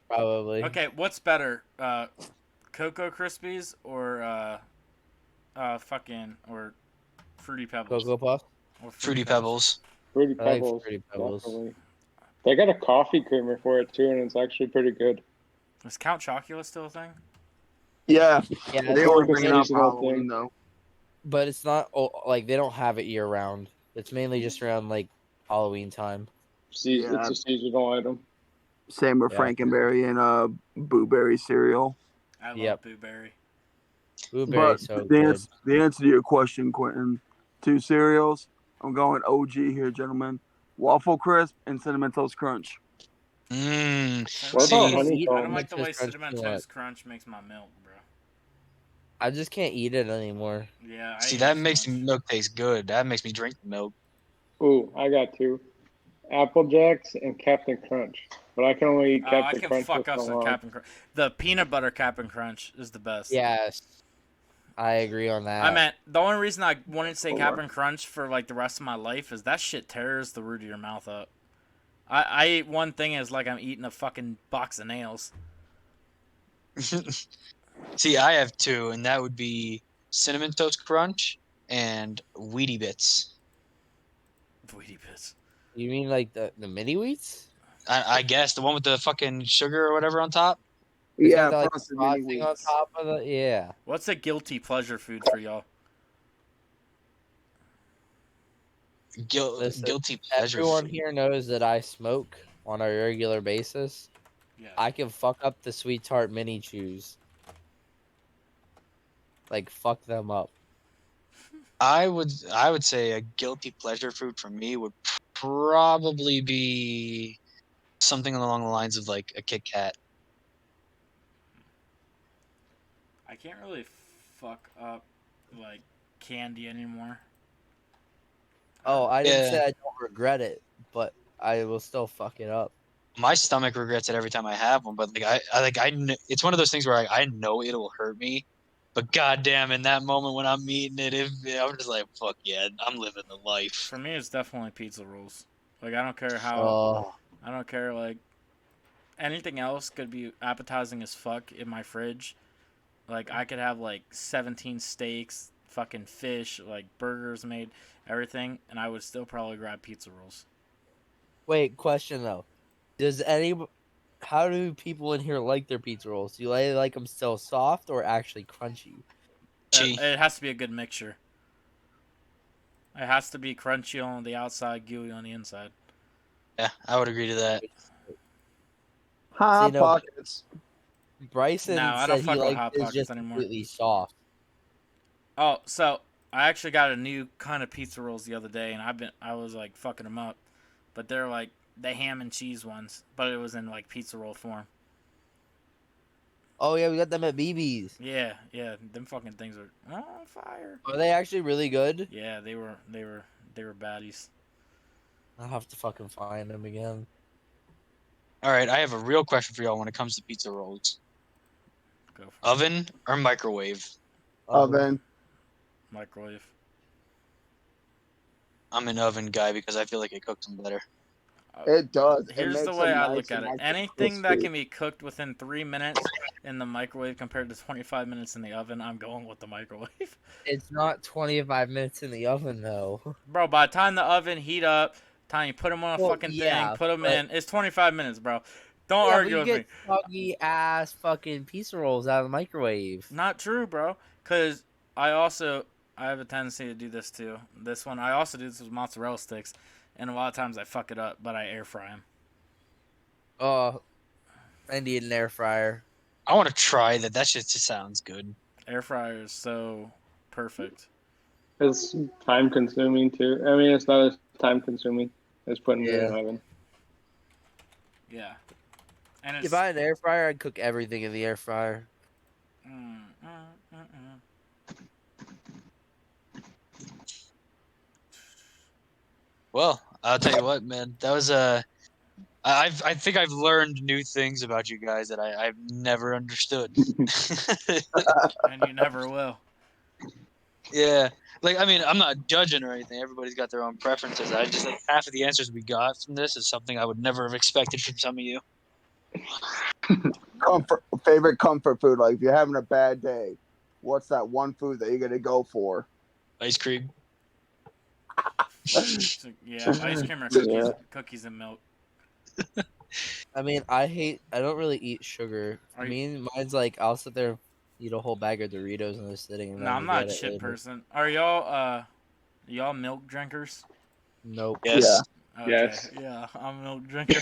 Speaker 2: Probably.
Speaker 1: Okay, what's better? Cocoa Krispies or or Fruity Pebbles?
Speaker 2: Cocoa Puff?
Speaker 1: Or
Speaker 3: Fruity Pebbles.
Speaker 4: Fruity
Speaker 2: I like
Speaker 4: Pebbles.
Speaker 2: Fruity Pebbles.
Speaker 4: Definitely. They got a coffee creamer for it too, and it's actually pretty good.
Speaker 1: Is Count Chocula still a thing?
Speaker 5: Yeah,
Speaker 2: Yeah,
Speaker 5: they
Speaker 2: it's
Speaker 5: only
Speaker 4: like a
Speaker 5: bring it out for
Speaker 4: seasonal
Speaker 5: Halloween
Speaker 4: thing.
Speaker 5: though.
Speaker 2: but it's not like they don't have it year round. It's mainly just around like Halloween time.
Speaker 4: See,
Speaker 5: Yeah.
Speaker 4: it's a seasonal item.
Speaker 5: Same with
Speaker 2: Yeah.
Speaker 5: Frankenberry and Boo Berry cereal.
Speaker 1: I love
Speaker 2: Yep.
Speaker 1: Boo Berry.
Speaker 2: Blueberry,
Speaker 5: But
Speaker 2: so
Speaker 5: the
Speaker 2: good.
Speaker 5: answer, the answer to your question, Quentin, 2 cereals. I'm going OG here, gentlemen. Waffle Crisp and Cinnamon Toast Crunch.
Speaker 4: What about
Speaker 2: See,
Speaker 4: honeycomb?
Speaker 1: I don't like the way
Speaker 2: Cinnamon Toast Crunch
Speaker 1: Cinnamon
Speaker 2: too
Speaker 1: Toast Crunch makes my milk, bro.
Speaker 2: I just can't eat it anymore.
Speaker 1: Yeah, I
Speaker 3: See,
Speaker 1: ate
Speaker 3: that
Speaker 1: it
Speaker 3: makes
Speaker 1: so much.
Speaker 3: milk taste good. That makes me drink the milk.
Speaker 4: Ooh, I got 2. Apple Jacks and Captain Crunch. But I can only eat
Speaker 1: I
Speaker 4: Captain
Speaker 1: can
Speaker 4: Crunch
Speaker 1: fuck
Speaker 4: for
Speaker 1: up
Speaker 4: so
Speaker 1: some
Speaker 4: long.
Speaker 1: Cap'n Crunch. The peanut butter Cap'n Crunch is the best.
Speaker 2: Yes, I agree on that.
Speaker 1: I meant the only reason I wanted to say
Speaker 4: Hold
Speaker 1: Cap'n
Speaker 4: on.
Speaker 1: Crunch for like the rest of my life is that shit tears the root of your mouth up. I eat one thing and it's like I'm eating a fucking box of nails.
Speaker 3: See, I have 2, and that would be Cinnamon Toast Crunch and Wheatie Bits.
Speaker 1: Tweety bits.
Speaker 2: You mean like the mini wheats?
Speaker 3: I guess the one with the fucking sugar or whatever on top.
Speaker 2: It's
Speaker 5: Yeah,
Speaker 2: got, like,
Speaker 5: frosted mini
Speaker 2: frosting on
Speaker 5: wheats.
Speaker 2: top of the yeah.
Speaker 1: What's a guilty pleasure food for y'all?
Speaker 2: Listen,
Speaker 3: Guilty pleasure.
Speaker 2: Everyone
Speaker 3: food.
Speaker 2: here knows that I smoke on a regular basis.
Speaker 1: Yeah.
Speaker 2: I can fuck up the Sweet Tart mini chews. Like fuck them up.
Speaker 3: I would say a guilty pleasure food for me would probably be something along the lines of like a Kit Kat.
Speaker 1: I can't really fuck up like candy anymore.
Speaker 2: Oh, I didn't
Speaker 3: Yeah.
Speaker 2: say I don't regret it, but I will still fuck it up.
Speaker 3: my stomach regrets it every time I have one. But it's one of those things where I know it'll hurt me, but goddamn, in that moment when I'm eating it, I'm just like, fuck yeah, I'm living the life.
Speaker 1: For me, it's definitely pizza rolls. Like I don't care how.
Speaker 2: Oh,
Speaker 1: I don't care like anything else could be appetizing as fuck in my fridge. Like I could have like 17 steaks, fucking fish, like burgers made, everything, and I would still probably grab pizza rolls.
Speaker 2: wait, question though. How do people in here like their pizza rolls? Do they like them still soft or actually crunchy?
Speaker 3: Gee,
Speaker 1: It has to be a good mixture. It has to be crunchy on the outside, gooey on the inside.
Speaker 3: yeah, I would agree to that.
Speaker 5: Hot
Speaker 2: no,
Speaker 5: pockets.
Speaker 2: Bryson
Speaker 1: No, I don't
Speaker 2: said he
Speaker 1: fuck with
Speaker 2: liked
Speaker 1: Hot
Speaker 2: his
Speaker 1: Pockets
Speaker 2: just
Speaker 1: anymore.
Speaker 2: completely soft.
Speaker 1: Oh, so I actually got a new kind of pizza rolls the other day, and I was like fucking them up, but they're like the ham and cheese ones, but it was in like pizza roll form.
Speaker 2: Oh yeah, we got them at BB's.
Speaker 1: Yeah, them fucking things are on fire.
Speaker 2: Are they actually really good?
Speaker 1: Yeah, they were baddies.
Speaker 2: I'll have to fucking find them again.
Speaker 3: All right, I have a real question for y'all when it comes to pizza rolls:
Speaker 1: Go for it.
Speaker 3: oven or microwave?
Speaker 5: Oven.
Speaker 1: Microwave.
Speaker 3: I'm an oven guy because I feel like it cooks them better.
Speaker 5: It does. It
Speaker 1: Here's the
Speaker 5: makes
Speaker 1: way
Speaker 5: them
Speaker 1: I
Speaker 5: nice
Speaker 1: look at
Speaker 5: and
Speaker 1: it.
Speaker 5: nice and
Speaker 1: Anything that
Speaker 5: crispy.
Speaker 1: can be cooked within 3 minutes in the microwave compared to 25 minutes in the oven, I'm going with the microwave.
Speaker 2: It's not 25 minutes in the oven though.
Speaker 1: Bro, by the time the oven heat up, time you put them on a
Speaker 2: Well,
Speaker 1: fucking thing,
Speaker 2: yeah,
Speaker 1: put them
Speaker 2: but
Speaker 1: in, it's 25 minutes, bro. Don't
Speaker 2: yeah, but
Speaker 1: argue
Speaker 2: you
Speaker 1: with me.
Speaker 2: get soggy ass fucking pizza rolls out of the microwave.
Speaker 1: Not true, bro. Because I have a tendency to do this too. This one, I also do this with mozzarella sticks, and a lot of times I fuck it up, but I air fry them.
Speaker 2: Oh, I need an air fryer.
Speaker 3: I want to try that. That shit just sounds good.
Speaker 1: Air fryer is so perfect.
Speaker 4: It's time consuming too. I mean, it's not as time consuming as putting it in
Speaker 2: Yeah.
Speaker 4: an oven.
Speaker 1: Yeah. And it's
Speaker 2: If I had an air fryer, I'd cook everything in the air fryer.
Speaker 1: Mm, mm, mm, mm.
Speaker 3: Well, I'll tell you what, man. That was I think I've learned new things about you guys that I've never understood.
Speaker 1: And you never will.
Speaker 3: Yeah. Like, I mean, I'm not judging or anything. Everybody's got their own preferences. I just like half of the answers we got from this is something I would never have expected from some of you.
Speaker 5: Favorite comfort food. Like if you're having a bad day, what's that one food that you're gonna go for?
Speaker 3: Ice cream.
Speaker 1: So, yeah, ice cream or cookies,
Speaker 4: Yeah.
Speaker 1: cookies and milk.
Speaker 2: I mean, I don't really eat sugar.
Speaker 1: Are
Speaker 2: I
Speaker 1: you-
Speaker 2: mean, mine's like I'll sit there, eat a whole bag of Doritos and just sitting. And
Speaker 1: No,
Speaker 2: then
Speaker 1: I'm not a
Speaker 2: regret it
Speaker 1: chip
Speaker 2: later.
Speaker 1: person. Are y'all milk drinkers?
Speaker 2: Nope.
Speaker 3: Yes.
Speaker 1: Okay,
Speaker 4: Yes.
Speaker 1: yeah, I'm a milk drinker.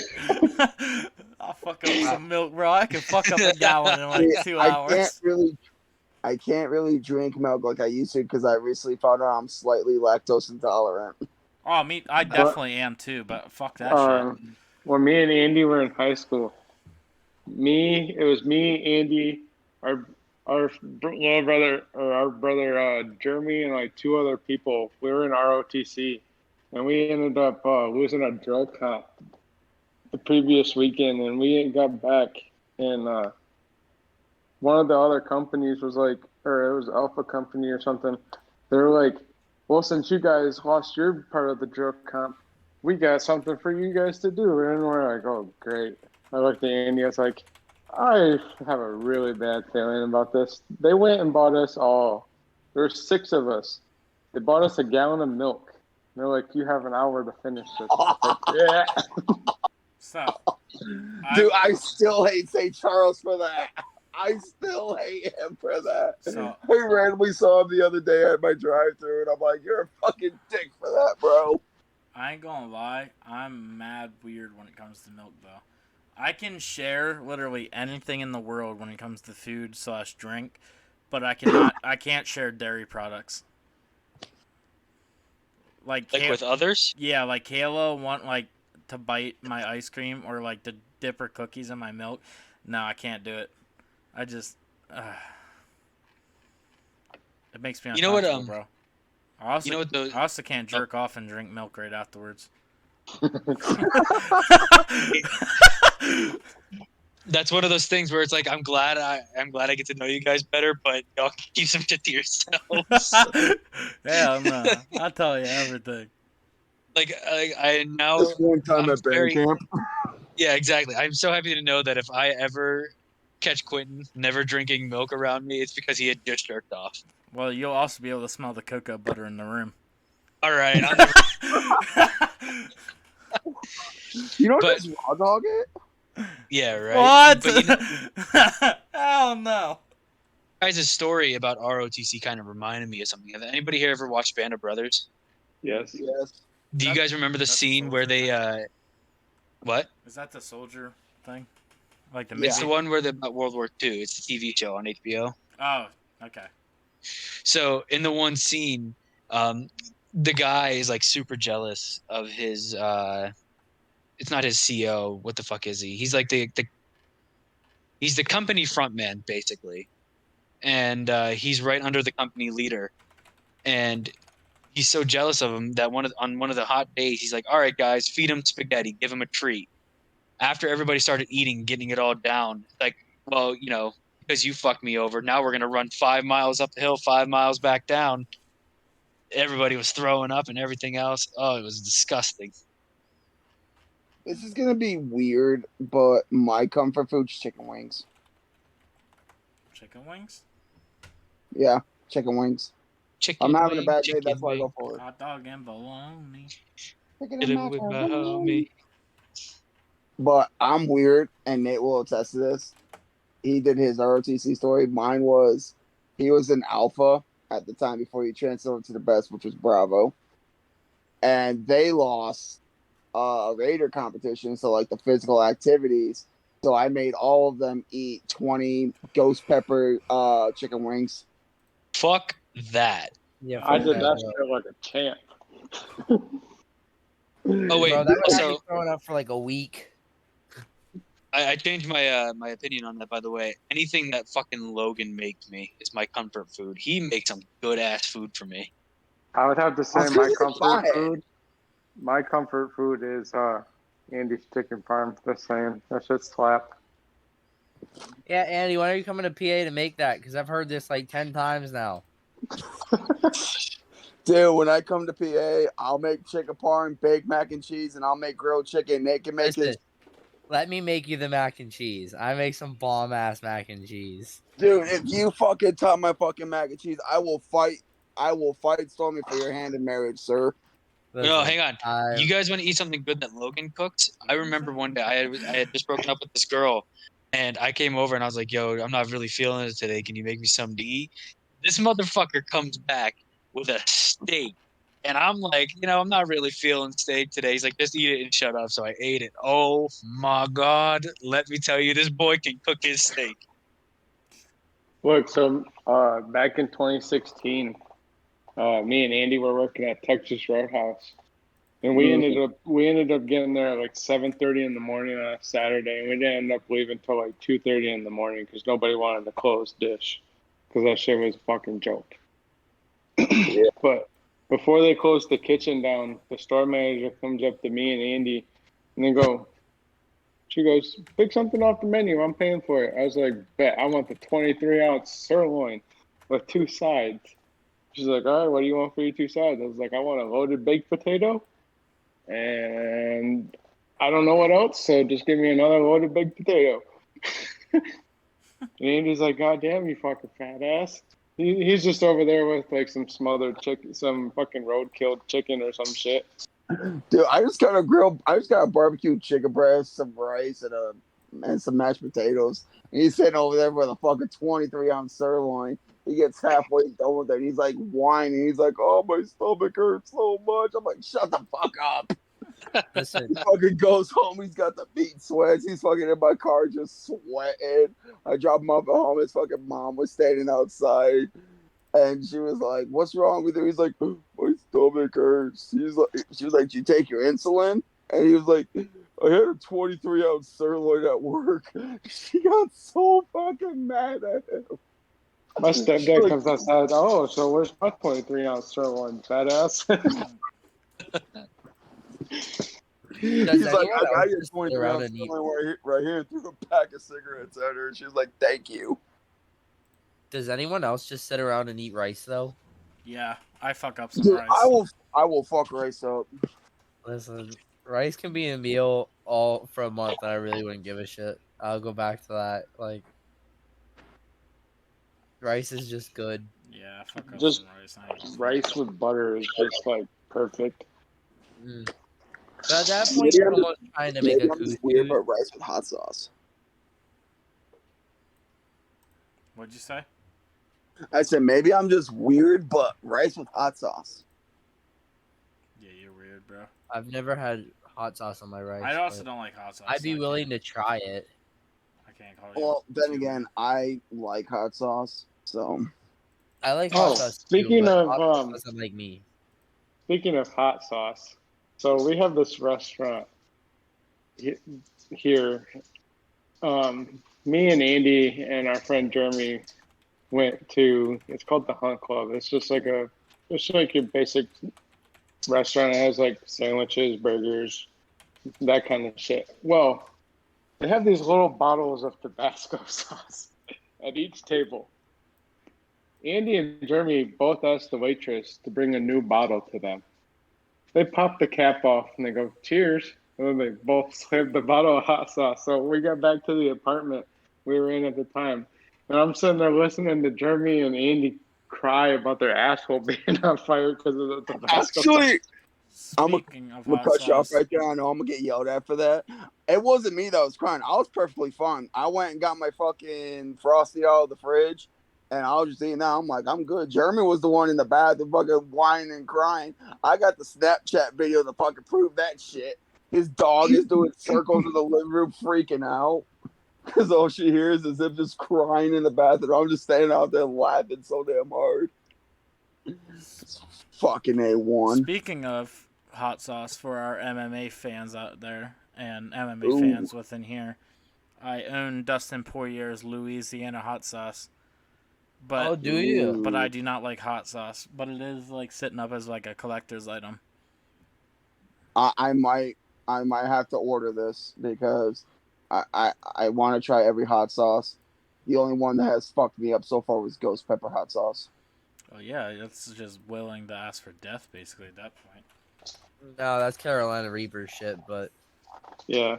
Speaker 1: I'll fuck up some milk, bro. I can fuck up a gallon in like 2 hours.
Speaker 5: I can't really drink milk like I used to because I recently found out I'm slightly lactose intolerant.
Speaker 1: Oh, I definitely am too, but fuck that shit.
Speaker 4: When me and Andy were in high school, it was me, Andy, our little brother, or our brother Jeremy, and like two other people. We were in ROTC, and we ended up losing a drug comp the previous weekend, and we got back, and one of the other companies was like, or it was Alpha Company or something. They were like, well, since you guys lost your part of the drug comp, we got something for you guys to do. And we're like, oh, great. I looked at Andy. I was like, I have a really bad feeling about this. They went and bought us all. There were 6 of us. They bought us a gallon of milk. And they're like, you have an hour to finish it. Like, yeah.
Speaker 1: So,
Speaker 5: Dude, I still hate St. Charles for that. I still hate him for that.
Speaker 1: So-
Speaker 5: I randomly saw him the other day at my drive-thru, and I'm like, "You're a fucking dick for that, bro."
Speaker 1: I ain't gonna lie, I'm mad weird when it comes to milk though. I can share literally anything in the world when it comes to food/drink, but I can't share dairy products. Like
Speaker 3: with others?
Speaker 1: Yeah, like Kayla want like to bite my ice cream or like to dip her cookies in my milk. No, I can't do it. I just it makes me
Speaker 3: You know what,
Speaker 1: uncomfortable, bro. I also,
Speaker 3: you know what
Speaker 1: I also can't jerk off and drink milk right afterwards.
Speaker 3: That's one of those things where it's like I'm glad I get to know you guys better, but y'all keep some shit to yourselves.
Speaker 1: Hell no. I'll tell you everything.
Speaker 3: Like I now
Speaker 5: This one time
Speaker 3: I'm
Speaker 5: at band
Speaker 3: very
Speaker 5: camp.
Speaker 3: yeah, exactly. I'm so happy to know that if I ever catch Quentin never drinking milk around me, it's because he had just jerked off.
Speaker 1: Well, you'll also be able to smell the cocoa butter in the room.
Speaker 3: All right, I'll never.
Speaker 5: You know
Speaker 3: But-
Speaker 5: just raw dog it?
Speaker 3: Yeah, right.
Speaker 1: What?
Speaker 3: But you know,
Speaker 1: Hell no.
Speaker 3: guys' story about ROTC kind of reminded me of something. Have anybody here ever watched Band of Brothers?
Speaker 4: Yes.
Speaker 5: Yes.
Speaker 3: Do you guys remember the
Speaker 1: That's a
Speaker 3: scene where
Speaker 1: soldier
Speaker 3: they what?
Speaker 1: Is that the soldier thing? Like the
Speaker 5: Yeah.
Speaker 3: It's the one where about World War II. It's the TV show on HBO.
Speaker 1: Oh, okay.
Speaker 3: So in the one scene, the guy is like super jealous of his. It's not his CO. What the fuck is he? He's like he's the company front man basically, and he's right under the company leader, and he's so jealous of him that on one of the hot days he's like, "All right, guys, feed him spaghetti, give him a treat." After everybody started eating, getting it all down, like, well, you know, because you fucked me over, now we're gonna run 5 miles up the hill, 5 miles back down. Everybody was throwing up and everything else. Oh, it was disgusting.
Speaker 5: This is gonna be weird, but my comfort food's chicken wings.
Speaker 1: Chicken wings?
Speaker 5: Yeah, chicken wings.
Speaker 3: Chicken
Speaker 5: I'm having a
Speaker 3: wing,
Speaker 5: bad day,
Speaker 3: chicken
Speaker 5: that's why I
Speaker 3: wing.
Speaker 5: go for it.
Speaker 1: Hot dog and bologna.
Speaker 5: Chicken
Speaker 3: Hit
Speaker 5: and
Speaker 3: it with my
Speaker 5: macaroni.
Speaker 3: homie.
Speaker 5: But I'm weird, and Nate will attest to this. He did his ROTC story. Mine was he was in Alpha at the time before he transferred over to the best, which was Bravo. And they lost a Raider competition, so like the physical activities. So I made all of them eat 20 ghost pepper chicken wings.
Speaker 3: Fuck that.
Speaker 2: Yeah,
Speaker 4: I
Speaker 2: fuck
Speaker 4: did that
Speaker 2: bro.
Speaker 4: shit like a champ.
Speaker 3: Oh wait,
Speaker 2: Bro, that would have
Speaker 3: so
Speaker 2: me throwing up for like a week.
Speaker 3: I changed my my opinion on that. By the way, anything that fucking Logan makes me is my comfort food. He makes some good ass food for me.
Speaker 4: I would have to say
Speaker 5: That's
Speaker 4: my
Speaker 5: 'cause he's a
Speaker 4: comfort
Speaker 5: pothead.
Speaker 4: food. My comfort food is Andy's chicken farm. Just saying, that shit slap.
Speaker 2: Yeah, Andy, when are you coming to PA to make that? Because I've heard this like 10 times now.
Speaker 5: Dude, when I come to PA, I'll make chicken parm, baked mac and cheese, and I'll make grilled chicken. Nate can make
Speaker 2: Listen,
Speaker 5: his.
Speaker 2: let me make you the mac and cheese. I make some bomb ass mac and cheese.
Speaker 5: Dude, if you fucking top my fucking mac and cheese, I will fight. I will fight Stormy for your hand in marriage, sir.
Speaker 2: Listen,
Speaker 3: No, hang on.
Speaker 2: I-
Speaker 3: You guys want to eat something good that Logan cooks? I remember one day I had just broken up with this girl, and I came over and I was like, "Yo, I'm not really feeling it today. Can you make me some to eat?" This motherfucker comes back with a steak, and I'm like, you know, I'm not really feeling steak today. He's like, "Just eat it and shut up." So I ate it. Oh my god! Let me tell you, this boy can cook his steak.
Speaker 4: Look, so back in 2016, me and Andy were working at Texas Roadhouse, and we ended up getting there at like 7:30 in the morning on a Saturday, and we didn't end up leaving till like 2:30 in the morning because nobody wanted to close dish, because that shit was a fucking joke.
Speaker 5: Yeah.
Speaker 4: But before they closed the kitchen down, the store manager comes up to me and Andy, and they go. She goes, pick something off the menu. I'm paying for it. I was like, bet. I want the 23-ounce sirloin with 2 sides. She's like, all right, what do you want for your 2 sides? I was like, I want a loaded baked potato, and I don't know what else, so just give me another loaded baked potato. And Andy's like, God damn, you fucking fat ass. He's just over there with like some smothered chicken, some fucking roadkill chicken or some shit.
Speaker 5: Dude, I just got a barbecue chicken breast, some rice, and some mashed potatoes. And he's sitting over there with a fucking 23-ounce sirloin. He gets halfway done with it. And he's like whining. He's like, "Oh, my stomach hurts so much." I'm like, "Shut the fuck up."
Speaker 2: listen,
Speaker 5: He fucking goes home. He's got the meat sweats. He's fucking in my car just sweating. I dropped him off at home. His fucking mom was standing outside. And she was like, "What's wrong with you?" He's like, "My stomach hurts." She was like, "Did you take your insulin?" And he was like, "I had a 23-ounce sirloin at work." She got so fucking mad at him.
Speaker 4: My stepdad comes outside. Oh, so where's my 23-ounce sirloin, fat ass?
Speaker 5: He's like,
Speaker 2: anyone
Speaker 5: I got
Speaker 2: else
Speaker 5: your
Speaker 2: just sit
Speaker 5: 23
Speaker 2: around
Speaker 5: ounce
Speaker 2: and eat?
Speaker 5: right here, and threw a pack of cigarettes at her. And she was like, thank you.
Speaker 2: Does anyone else just sit around and eat rice though?
Speaker 1: Yeah, I fuck up some
Speaker 5: Dude,
Speaker 1: rice.
Speaker 5: I will fuck rice up.
Speaker 2: Listen, rice can be a meal all for a month, and I really wouldn't give a shit. I'll go back to that. Like, rice is just good.
Speaker 1: Yeah, I fuck up
Speaker 4: Just
Speaker 1: some rice. I ain't gonna front.
Speaker 4: rice with butter is just like perfect.
Speaker 2: Mm. But at that point,
Speaker 5: Maybe
Speaker 2: you're
Speaker 5: I'm just,
Speaker 2: almost trying to make
Speaker 5: maybe
Speaker 2: a
Speaker 5: I'm just weird,
Speaker 2: couscous.
Speaker 5: but rice with hot sauce.
Speaker 1: What'd you say?
Speaker 5: I said maybe I'm just weird, but rice with hot sauce.
Speaker 1: Yeah, you're weird, bro.
Speaker 2: I've never had hot sauce on my rice.
Speaker 1: I also
Speaker 2: but
Speaker 1: don't like hot sauce.
Speaker 2: I'd be
Speaker 1: so
Speaker 2: willing to try it.
Speaker 1: I can't call you.
Speaker 5: Well, then
Speaker 1: too
Speaker 5: again,
Speaker 1: weird.
Speaker 5: I like hot sauce, so
Speaker 2: I like
Speaker 4: Oh,
Speaker 2: hot sauce too,
Speaker 4: speaking
Speaker 2: but
Speaker 4: of
Speaker 2: hot sauce doesn't like me.
Speaker 4: speaking of hot sauce, so we have this restaurant here. Me and Andy and our friend Jeremy went to. It's called the Hunt Club. It's like your basic restaurant. It has like sandwiches, burgers, that kind of shit. Well, they have these little bottles of Tabasco sauce at each table. Andy and Jeremy both asked the waitress to bring a new bottle to them. They pop the cap off and they go, cheers. And then they both slammed the bottle of hot sauce. So we got back to the apartment we were in at the time. And I'm sitting there listening to Jeremy and Andy cry about their asshole being on fire because of the Tabasco sauce.
Speaker 5: actually,
Speaker 1: Speaking of
Speaker 5: I'm gonna
Speaker 1: hot
Speaker 5: cut you off
Speaker 1: sauce,
Speaker 5: right there. I know I'm gonna get yelled at for that. It wasn't me that was crying. I was perfectly fine. I went and got my fucking frosty out of the fridge, and I was just eating that. I'm like, I'm good. Jeremy was the one in the bathroom, fucking whining and crying. I got the Snapchat video to fucking prove that shit. His dog is doing circles in the living room, freaking out. Because all she hears is him just crying in the bathroom. I'm just standing out there laughing so damn hard. It's fucking A1.
Speaker 1: speaking of hot sauce for our MMA fans out there and MMA
Speaker 5: Ooh.
Speaker 1: fans within here, I own Dustin Poirier's Louisiana hot sauce. But
Speaker 2: Oh, do you?
Speaker 1: but I do not like hot sauce. But it is like sitting up as like a collector's item.
Speaker 5: I might have to order this because I want to try every hot sauce. The only one that has fucked me up so far was ghost pepper hot sauce.
Speaker 1: Oh yeah, it's just willing to ask for death basically at that point.
Speaker 2: No, that's Carolina Reaper shit, but
Speaker 4: Yeah.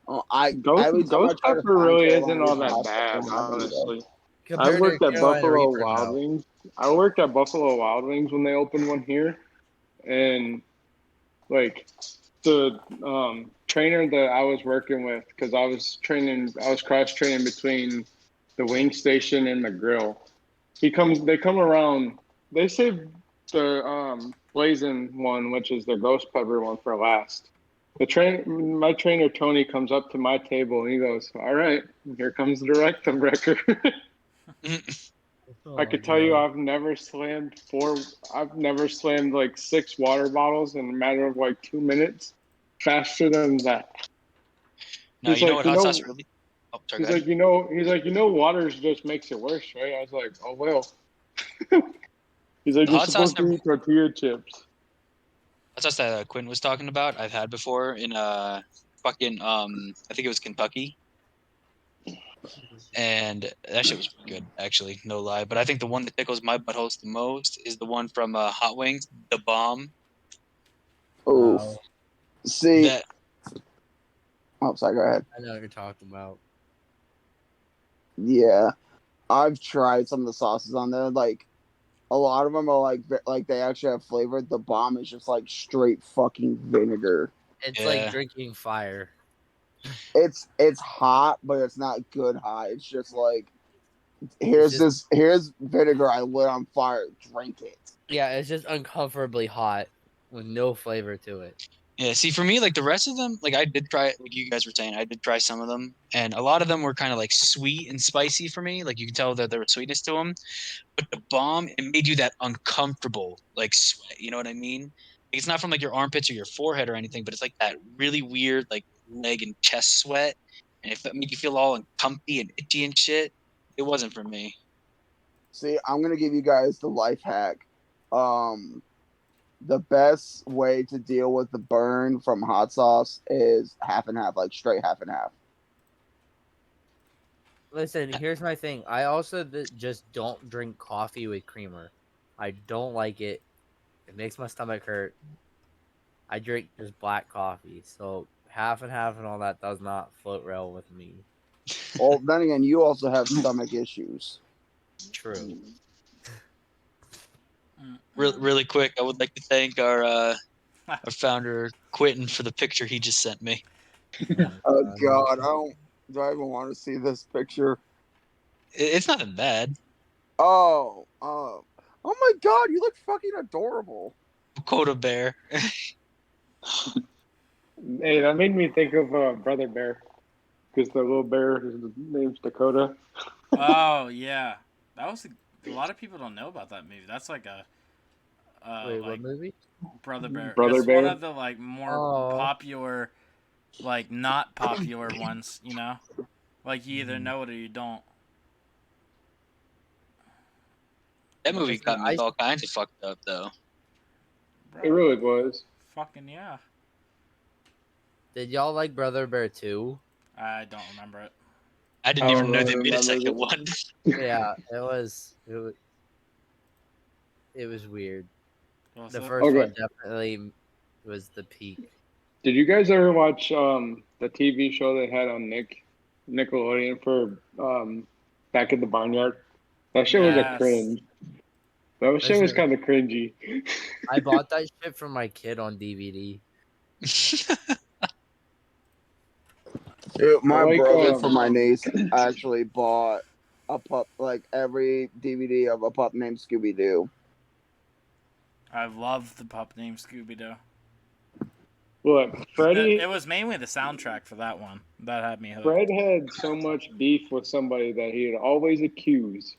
Speaker 5: Oh,
Speaker 4: Ghost pepper really isn't all that bad, honestly. I
Speaker 2: compared
Speaker 4: worked
Speaker 2: to
Speaker 4: at
Speaker 2: Carolina
Speaker 4: Buffalo
Speaker 2: Reaper,
Speaker 4: Wild
Speaker 2: no.
Speaker 4: Wings. I worked at Buffalo Wild Wings when they opened one here, and like the trainer that I was working with, because I was cross training between the wing station and the grill. They come around. They saved the blazing one, which is the ghost pepper one, for last. My trainer Tony comes up to my table and he goes, "All right, here comes the rectum wrecker." I could tell you, I've never slammed like 6 water bottles in a matter of like 2 minutes, faster than that.
Speaker 3: No,
Speaker 4: He's
Speaker 3: you know
Speaker 4: like,
Speaker 3: what hot sauce really? Oh, sorry,
Speaker 4: he's
Speaker 3: go ahead.
Speaker 4: like, water just makes it worse, right? I was like, oh well. He's like,
Speaker 3: The
Speaker 4: you're
Speaker 3: hot sauce
Speaker 4: supposed to eat tortilla chips.
Speaker 3: hot sauce that Quinn was talking about, I've had before in fucking I think it was Kentucky, and that shit was pretty good, actually, no lie. But I think the one that tickles my butthole the most is the one from Hot Wings, the bomb.
Speaker 5: Oof.
Speaker 2: Wow.
Speaker 5: See,
Speaker 3: That
Speaker 5: oh, sorry, go ahead.
Speaker 2: I know what you're talking about.
Speaker 5: Yeah, I've tried some of the sauces on there. Like, a lot of them are like they actually have flavor. The bomb is just like straight fucking vinegar.
Speaker 2: It's
Speaker 3: Yeah.
Speaker 2: like drinking fire.
Speaker 5: It's hot, but it's not good hot. It's just like here's vinegar I lit on fire. Drink it.
Speaker 2: Yeah, it's just uncomfortably hot with no flavor to it.
Speaker 3: Yeah, see, for me, like the rest of them, like I did try, like you guys were saying, I did try some of them, and a lot of them were kind of like sweet and spicy for me. Like you can tell that there was sweetness to them, but the bomb, it made you that uncomfortable like sweat. You know what I mean? It's not from like your armpits or your forehead or anything, but it's like that really weird like leg and chest sweat, and if it made you feel all uncomfy and itchy and shit, it wasn't for me.
Speaker 5: See, I'm gonna give you guys the life hack. the best way to deal with the burn from hot sauce is half and half, like straight half and half.
Speaker 2: Listen, here's my thing. I also just don't drink coffee with creamer. I don't like it. It makes my stomach hurt. I drink just black coffee. So half and all that does not float well with me.
Speaker 5: Well, then again, you also have stomach issues.
Speaker 2: True.
Speaker 3: Really quick, I would like to thank our founder Quentin for the picture he just sent me.
Speaker 5: Oh God, do I even want to see this picture?
Speaker 3: It's not that bad.
Speaker 5: Oh my God, you look fucking adorable.
Speaker 3: Dakota Bear.
Speaker 4: Hey, that made me think of Brother Bear, because the little bear, his name's Dakota.
Speaker 1: Oh yeah, that was a lot of people don't know about that movie. That's like a
Speaker 2: Wait,
Speaker 1: like
Speaker 2: what movie?
Speaker 1: Brother Bear.
Speaker 4: Brother
Speaker 1: It's one
Speaker 4: Bear.
Speaker 1: of the like more
Speaker 2: Oh.
Speaker 1: popular, like not popular ones. You know, like you either know it or you don't.
Speaker 3: That movie
Speaker 2: Listen,
Speaker 3: got me all kinds of fucked up though.
Speaker 1: Bro,
Speaker 4: It really was.
Speaker 1: fucking yeah.
Speaker 2: Did y'all like Brother Bear 2?
Speaker 1: I don't remember it.
Speaker 3: I didn't
Speaker 4: I
Speaker 3: even
Speaker 4: don't
Speaker 3: know
Speaker 4: really
Speaker 3: they made a
Speaker 4: remember
Speaker 3: second
Speaker 4: it.
Speaker 3: one.
Speaker 2: Yeah, it was weird.
Speaker 1: What's
Speaker 2: The
Speaker 1: up?
Speaker 2: first
Speaker 4: Okay.
Speaker 2: one definitely was the peak.
Speaker 4: Did you guys ever watch the TV show they had on Nickelodeon for Back at the Barnyard? That shit was a
Speaker 1: Yes.
Speaker 4: cringe. That shit was
Speaker 2: Listen,
Speaker 4: kind of cringy.
Speaker 2: I bought that shit for my kid on DVD.
Speaker 5: Dude, my
Speaker 4: like,
Speaker 5: brother for my niece actually bought a pup, like every DVD of a pup named Scooby Doo.
Speaker 1: I love the pup named Scooby Doo.
Speaker 4: Look,
Speaker 1: It was mainly the soundtrack for that one that had me hooked.
Speaker 4: Fred had so much beef with somebody that he would always accuse.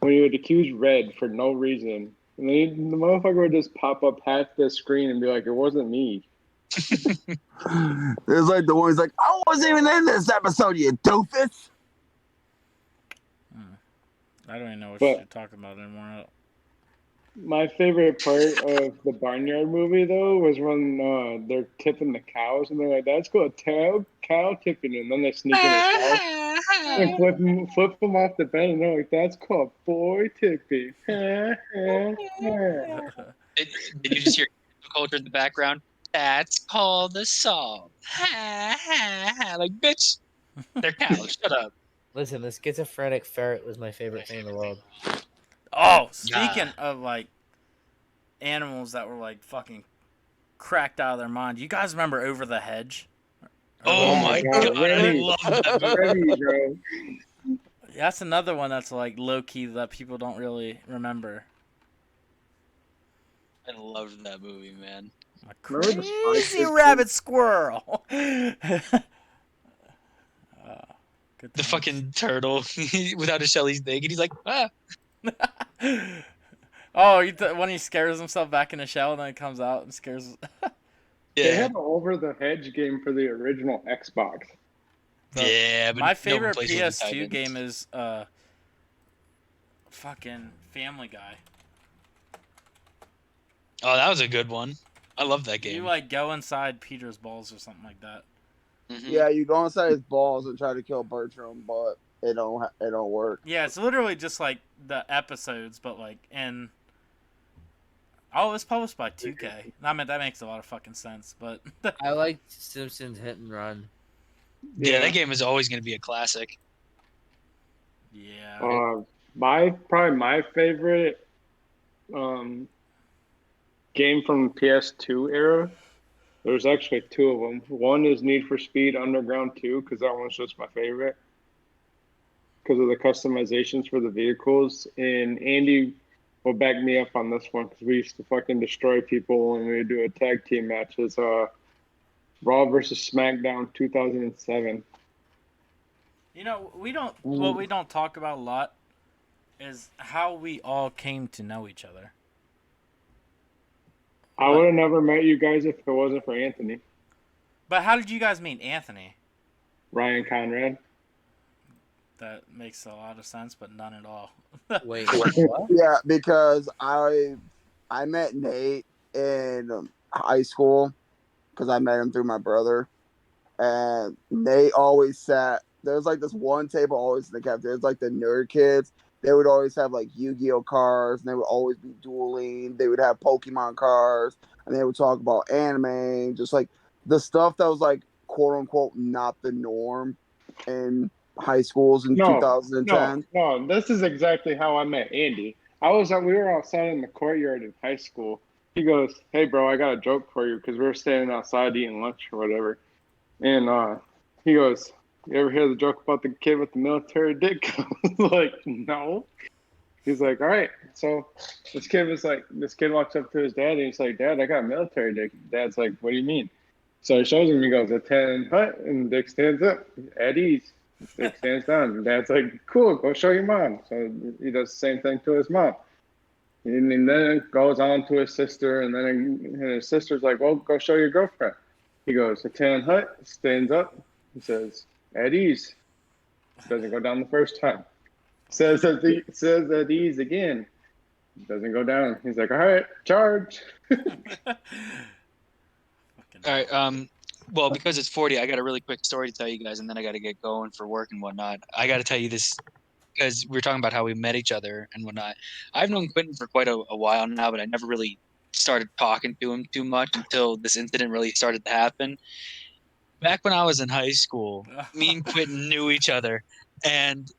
Speaker 4: When he would accuse Red for no reason. And then the motherfucker would just pop up half the screen and be like, it wasn't me.
Speaker 5: It's like the one he's like, I wasn't even in this episode, you doofus.
Speaker 1: I don't even know what
Speaker 4: But-
Speaker 1: you're talking about anymore.
Speaker 4: My favorite part of the Barnyard movie, though, was when they're tipping the cows and they're like, that's called cow tipping. And then they sneak in the cows and flip them off the bed and they're like, that's called boy tipping.
Speaker 3: Did you just hear culture in the background? That's called assault. Like, bitch, they're cows. Shut up.
Speaker 2: Listen, the schizophrenic ferret was my favorite thing in the world.
Speaker 1: Oh, speaking of like animals that were like fucking cracked out of their mind, you guys remember Over the Hedge?
Speaker 3: Oh my god, I
Speaker 4: Remy.
Speaker 3: love that movie.
Speaker 4: Remy, bro.
Speaker 1: That's another one that's like low key that people don't really remember.
Speaker 3: I loved that movie, man.
Speaker 1: A
Speaker 4: Remember the
Speaker 1: crazy
Speaker 4: Spy Kids
Speaker 1: rabbit squirrel. Good
Speaker 3: The
Speaker 1: times.
Speaker 3: fucking turtle without a shell, he's naked. He's like, ah.
Speaker 1: Oh, when he scares himself back in the shell and then it comes out and scares.
Speaker 4: They
Speaker 3: Yeah,
Speaker 4: had an Over the Hedge game for the original Xbox.
Speaker 3: yeah. But
Speaker 1: My
Speaker 3: no one
Speaker 1: favorite
Speaker 3: plays with the
Speaker 1: PS2
Speaker 3: Titan.
Speaker 1: game is fucking Family Guy.
Speaker 3: Oh, that was a good one. I love that game.
Speaker 1: You like go inside Peter's balls or something like that.
Speaker 3: Mhm.
Speaker 5: Yeah, you go inside his balls and try to kill Bertram, but it don't work.
Speaker 1: Yeah, it's literally just like the episodes, but like in. Oh, it was published by 2K. I mean, that makes a lot of fucking sense, but.
Speaker 2: I liked Simpsons Hit and Run.
Speaker 3: Yeah, that game is always going to be a classic.
Speaker 1: Yeah.
Speaker 4: Probably my favorite game from PS2 era. There's actually two of them. One is Need for Speed Underground 2, because that one's just my favorite because of the customizations for the vehicles. And Andy will back me up on this one because we used to fucking destroy people when we would do a tag team match. It's Raw versus SmackDown 2007.
Speaker 1: You know, what we don't talk about a lot is how we all came to know each other.
Speaker 4: I would have never met you guys if it wasn't for Anthony.
Speaker 1: But how did you guys meet Anthony?
Speaker 4: Ryan Conrad.
Speaker 1: That makes a lot of sense, but none at all.
Speaker 2: Wait, what?
Speaker 5: Yeah, because I met Nate in high school because I met him through my brother, and they always sat. There's like this one table always in the cafeteria. There's like the nerd kids. They would always have like Yu-Gi-Oh cards, and they would always be dueling. They would have Pokemon cards, and they would talk about anime, just like the stuff that was like quote unquote not the norm in high schools in
Speaker 4: No,
Speaker 5: 2010.
Speaker 4: no. This is exactly how I met Andy. We were outside in the courtyard in high school. He goes, "Hey, bro, I got a joke for you," because we were standing outside eating lunch or whatever. And he goes, "You ever hear the joke about the kid with the military dick?" I was like, "No." He's like, "All right." So this kid walks up to his dad and he's like, "Dad, I got a military dick." Dad's like, "What do you mean?" So he shows him. He goes, "A 10 hut," and Dick stands up at ease. Dick stands down. And Dad's like, "Cool, go show your mom." So he does the same thing to his mom. And then it goes on to his sister, and then his sister's like, "Well, go show your girlfriend." He goes, "A 10 hut," stands up. He says, "At ease." Doesn't go down the first time. Says at ease again. Doesn't go down. He's like, "All right, charge."
Speaker 3: All right. Well, because it's 40, I got a really quick story to tell you guys, and then I got to get going for work and whatnot. I got to tell you this because we were talking about how we met each other and whatnot. I've known Quentin for quite a while now, but I never really started talking to him too much until this incident really started to happen. Back when I was in high school, me and Quentin knew each other, and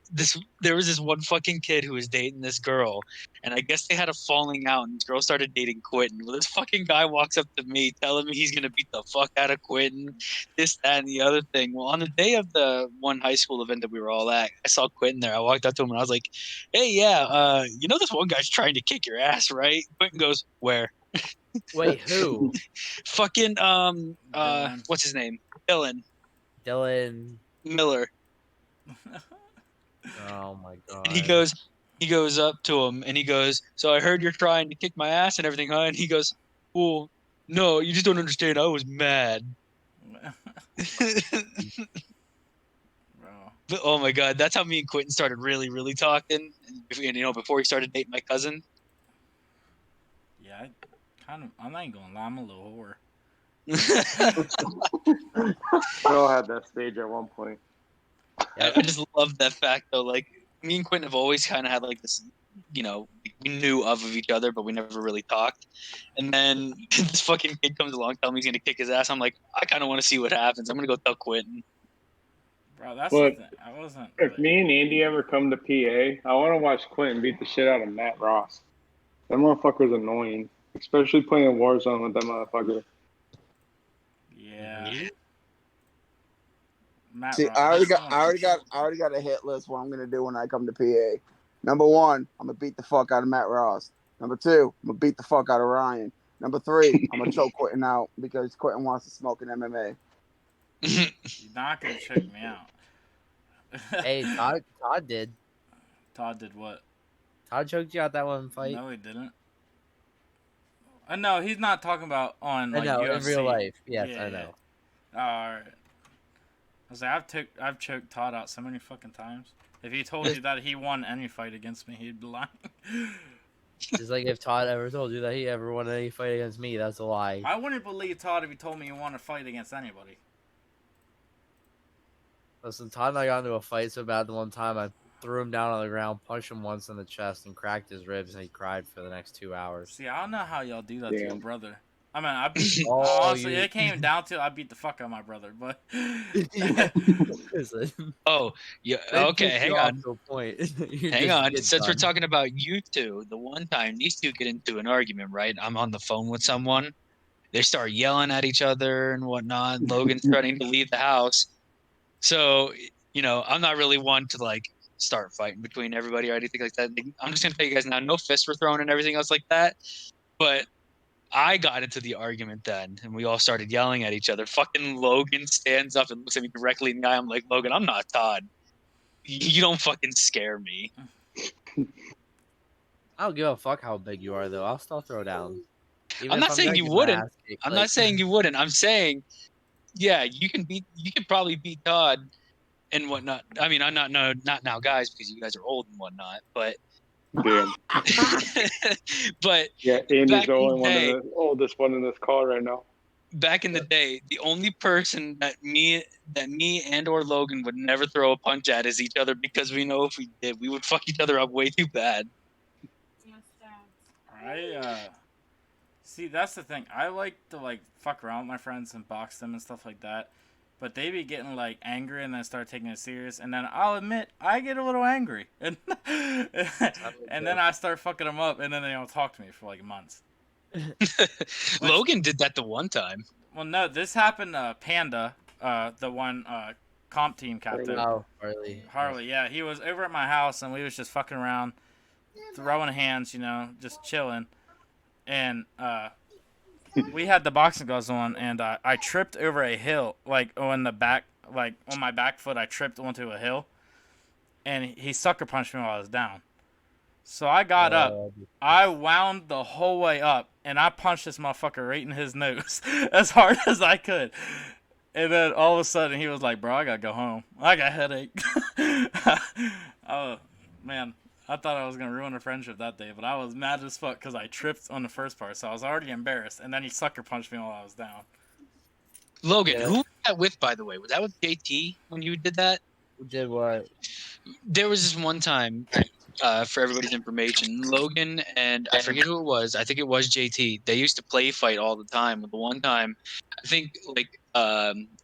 Speaker 3: there was this one fucking kid who was dating this girl, and I guess they had a falling out, and this girl started dating Quentin. Well, this fucking guy walks up to me telling me he's gonna beat the fuck out of Quentin, this, that, and the other thing. Well, on the day of the one high school event that we were all at, I saw Quentin there. I walked up to him and I was like, "Hey, yeah, you know this one guy's trying to kick your ass, right?" Quentin goes, "Where?"
Speaker 2: Wait, who?
Speaker 3: Fucking
Speaker 1: Dylan.
Speaker 3: what's his name? Dylan
Speaker 2: Dylan.
Speaker 3: Miller.
Speaker 2: Oh my god.
Speaker 3: And he goes up to him and he goes, "So I heard you're trying to kick my ass and everything, huh?" And he goes, "Well, no, you just don't understand. I was mad."
Speaker 1: Bro.
Speaker 3: But, oh my god, that's how me and Quentin started really, really talking. And, before he started dating my cousin.
Speaker 1: Yeah, I'm not even gonna lie, I'm a little whore.
Speaker 4: We all had that stage at one point.
Speaker 3: I just love that fact though. Like me and Quentin have always kind of had like this, we knew of each other, but we never really talked. And then this fucking kid comes along, telling me he's gonna kick his ass. I'm like, I kind of want to see what happens. I'm gonna go tell Quentin.
Speaker 1: Bro, that's
Speaker 4: But
Speaker 1: the thing. I wasn't.
Speaker 4: if me and Andy ever come to PA, I want to watch Quentin beat the shit out of Matt Ross. That motherfucker's annoying, especially playing Warzone with that motherfucker.
Speaker 1: Yeah. Matt
Speaker 5: See,
Speaker 1: Ross.
Speaker 5: I already got a hit list. What I'm gonna do when I come to PA. Number one, I'm gonna beat the fuck out of Matt Ross. Number two, I'm gonna beat the fuck out of Ryan. Number three, I'm gonna choke Quentin out because Quentin wants to smoke an MMA.
Speaker 1: You're not gonna choke me out.
Speaker 2: Hey, Todd did.
Speaker 1: Todd did what?
Speaker 2: Todd choked you out that one fight.
Speaker 1: No, he didn't. No, he's not talking about on
Speaker 2: I
Speaker 1: like
Speaker 2: know,
Speaker 1: UFC.
Speaker 2: in real life. Yes,
Speaker 1: Yeah,
Speaker 2: I know.
Speaker 1: Alright. I was like, I've choked Todd out so many fucking times. If he told you that he won any fight against me, he'd be lying.
Speaker 2: Just like if Todd ever told you that he ever won any fight against me, that's a lie.
Speaker 1: I wouldn't believe Todd if he told me he won a fight against anybody.
Speaker 2: Listen, Todd and I got into a fight so bad the one time I threw him down on the ground, punched him once in the chest, and cracked his ribs, and he cried for the next 2 hours.
Speaker 1: See, I don't know how y'all do that to your
Speaker 4: Damn.
Speaker 1: brother. I mean,
Speaker 2: Oh,
Speaker 1: honestly, it came down to I beat the fuck out of my brother, but
Speaker 2: Listen,
Speaker 3: Oh, yeah.
Speaker 2: that
Speaker 3: Okay,
Speaker 2: pissed
Speaker 3: hang
Speaker 2: you off
Speaker 3: on.
Speaker 2: to a point. You
Speaker 3: Hang
Speaker 2: just
Speaker 3: on.
Speaker 2: get
Speaker 3: Since we're
Speaker 2: done.
Speaker 3: talking about you two, the one time these two get into an argument, right? I'm on the phone with someone. They start yelling at each other and whatnot. Logan's threatening to leave the house. So, I'm not really one to like start fighting between everybody or anything like that. I'm just gonna tell you guys now, no fists were thrown and everything else like that. But I got into the argument then, and we all started yelling at each other. Fucking Logan stands up and looks at me directly in the eye. I'm like, Logan, I'm not Todd. You don't fucking scare me.
Speaker 2: I don't give a fuck how big you are, though. I'll still throw down. Even
Speaker 3: I'm
Speaker 2: if
Speaker 3: not saying
Speaker 2: gonna
Speaker 3: you
Speaker 2: get my
Speaker 3: wouldn't.
Speaker 2: ass kicked,
Speaker 3: I'm
Speaker 2: like-
Speaker 3: not saying you wouldn't. I'm saying, yeah, you can probably beat Todd and whatnot. I mean, I'm not now, guys, because you guys are old and whatnot. But
Speaker 4: Damn.
Speaker 3: But
Speaker 4: Yeah, Andy's
Speaker 3: back
Speaker 4: the
Speaker 3: in
Speaker 4: only
Speaker 3: the
Speaker 4: one,
Speaker 3: day,
Speaker 4: the oldest one in this call right now.
Speaker 3: back in the day, the only person that me and or Logan would never throw a punch at is each other, because we know if we did, we would fuck each other up way too bad.
Speaker 6: Yes, Dad.
Speaker 1: I see, that's the thing. I like to like fuck around with my friends and box them and stuff like that. But they be getting like angry and then start taking it serious, and then I'll admit I get a little angry, and and then I start fucking them up, and then they don't talk to me for like months.
Speaker 3: Logan did that the one time.
Speaker 1: Well, no, this happened. Panda, the one comp team captain,
Speaker 2: Oh,
Speaker 1: Harley. Yeah, he was over at my house, and we was just fucking around, throwing hands, just chilling, and we had the boxing gloves on, and I tripped over a hill, like on the back, like on my back foot. I tripped onto a hill, and he sucker punched me while I was down. So I got up, I wound the whole way up, and I punched this motherfucker right in his nose as hard as I could. And then all of a sudden he was like, "Bro, I gotta go home. I got a headache." Oh man, I thought I was gonna ruin a friendship that day, but I was mad as fuck because I tripped on the first part, so I was already embarrassed, and then he sucker punched me while I was down.
Speaker 3: Logan,
Speaker 2: Yeah.
Speaker 3: who was that with, by the way? Was that with JT when you did that?
Speaker 2: Who did what?
Speaker 3: There was this one time, for everybody's information, Logan and I forget who it was. I think it was JT. They used to play fight all the time. But the one time, I think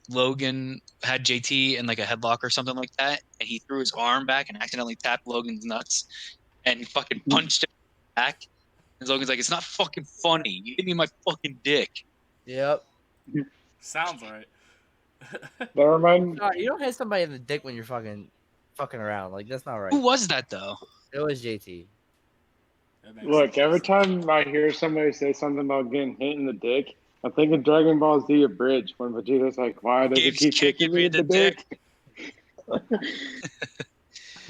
Speaker 3: Logan had JT in like a headlock or something like that, and he threw his arm back and accidentally tapped Logan's nuts, and he fucking punched him back. And Logan's like, "It's not fucking funny. You hit me in my fucking dick."
Speaker 2: Yep.
Speaker 1: Sounds alright.
Speaker 4: Never mind.
Speaker 2: No, you don't hit somebody in the dick when you're fucking around. Like, that's not right.
Speaker 3: Who was that though?
Speaker 2: It was JT.
Speaker 4: Look, every time I hear somebody say something about getting hit in the dick, I think of Dragon Ball Z Abridged when Vegeta's like, "Why does he
Speaker 3: Gabe's
Speaker 4: keep
Speaker 3: kicking
Speaker 4: kicking me in the dick?"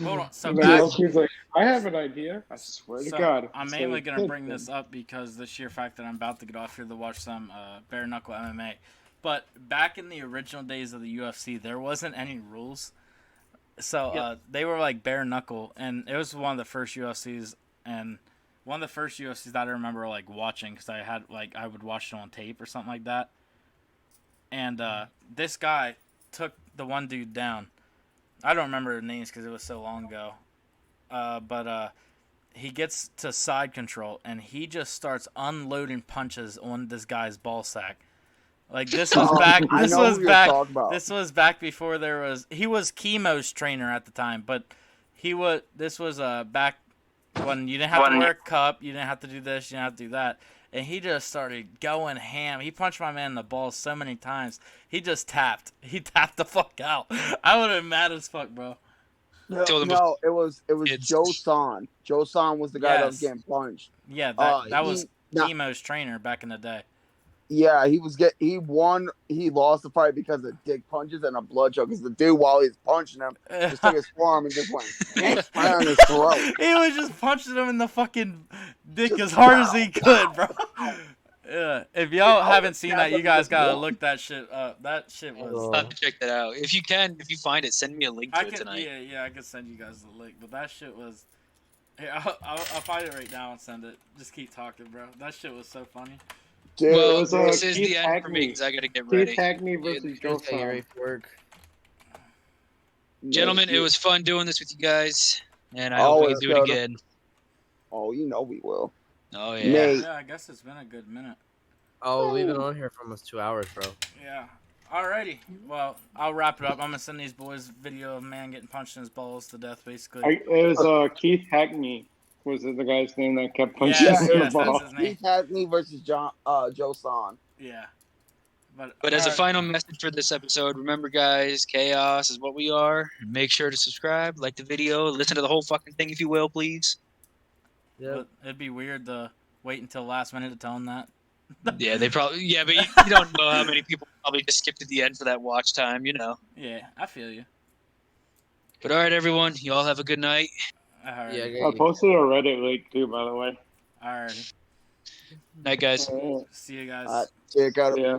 Speaker 1: Hold on. So
Speaker 4: And
Speaker 1: back,
Speaker 4: then Goku's like, "I have an idea. I swear to
Speaker 1: so
Speaker 4: God."
Speaker 1: I'm
Speaker 4: So
Speaker 1: mainly
Speaker 4: he
Speaker 1: gonna
Speaker 4: hit
Speaker 1: bring
Speaker 4: him.
Speaker 1: this up because the sheer fact that I'm about to get off here to watch some bare knuckle MMA. But back in the original days of the UFC, there wasn't any rules. So they were like bare knuckle, and it was one of the first UFCs, and one of the first UFCs that I remember like watching because I would watch it on tape or something like that. And this guy took the one dude down. I don't remember the names because it was so long ago. But he gets to side control, and he just starts unloading punches on this guy's ball sack. Like this was back.
Speaker 5: I
Speaker 1: This
Speaker 5: know
Speaker 1: was
Speaker 5: who you're
Speaker 1: back.
Speaker 5: talking about.
Speaker 1: This was back before there was. He was Chemo's trainer at the time, but he was. This was back when you didn't have to wear a cup. You didn't have to do this. You didn't have to do that. And he just started going ham. He punched my man in the balls so many times. He just tapped. He tapped the fuck out. I would have been mad as fuck, bro.
Speaker 5: No, it was Joe San. Joe San was the guy that was
Speaker 1: Yes.
Speaker 5: getting punched.
Speaker 1: Yeah, that was Chemo's trainer back in the day.
Speaker 5: Yeah, he won. He lost the fight because of dick punches and a blood choke. Because the dude, while he's punching him, just took his forearm and just went right on his throat.
Speaker 1: He was just punching him in the fucking dick just as hard as he could, bro. Yeah. If y'all haven't seen that, you guys gotta look that shit up. That shit was.
Speaker 3: I'll have to check that out. If you find it, send me a link to it tonight.
Speaker 1: Yeah, I can send you guys the link. But that shit was. Here, I'll find it right now and send it. Just keep talking, bro. That shit was so funny.
Speaker 5: Dude,
Speaker 3: Well,
Speaker 4: it was,
Speaker 3: this is
Speaker 4: Keith
Speaker 3: the end for me
Speaker 4: Hackney.
Speaker 3: because I gotta get ready.
Speaker 4: Keith Hackney versus Joe
Speaker 2: Just get ready
Speaker 4: San.
Speaker 2: for work.
Speaker 3: Gentlemen, it was fun doing this with you guys, and I hope we can do it again.
Speaker 5: Oh, you know we will.
Speaker 3: Oh yeah.
Speaker 5: Nate.
Speaker 1: Yeah, I guess it's been a good minute.
Speaker 2: Oh, we've been on here for almost 2 hours, bro.
Speaker 1: Yeah. Alrighty. Well, I'll wrap it up. I'm gonna send these boys video of man getting punched in his balls to death, basically.
Speaker 4: It was Keith Hackney. Was it the guy's name that kept punching
Speaker 1: Yes,
Speaker 4: the
Speaker 1: yes,
Speaker 4: ball?
Speaker 1: that's his name.
Speaker 5: Keith Hackney versus Joe San.
Speaker 1: Yeah.
Speaker 3: But as a final message for this episode, remember, guys, chaos is what we are. Make sure to subscribe, like the video, listen to the whole fucking thing if you will, please.
Speaker 1: But it'd be weird to wait until last minute to tell them that.
Speaker 3: Yeah, they probably. Yeah, but you don't know how many people probably just skipped to the end for that watch time, you know.
Speaker 1: Yeah, I feel you.
Speaker 3: But all right, everyone, you all have a good night.
Speaker 1: Alright.
Speaker 5: Yeah,
Speaker 4: I posted a Reddit link too, by the way.
Speaker 1: Alright.
Speaker 3: Night, guys.
Speaker 1: See you guys.
Speaker 5: Check out.
Speaker 4: Yeah.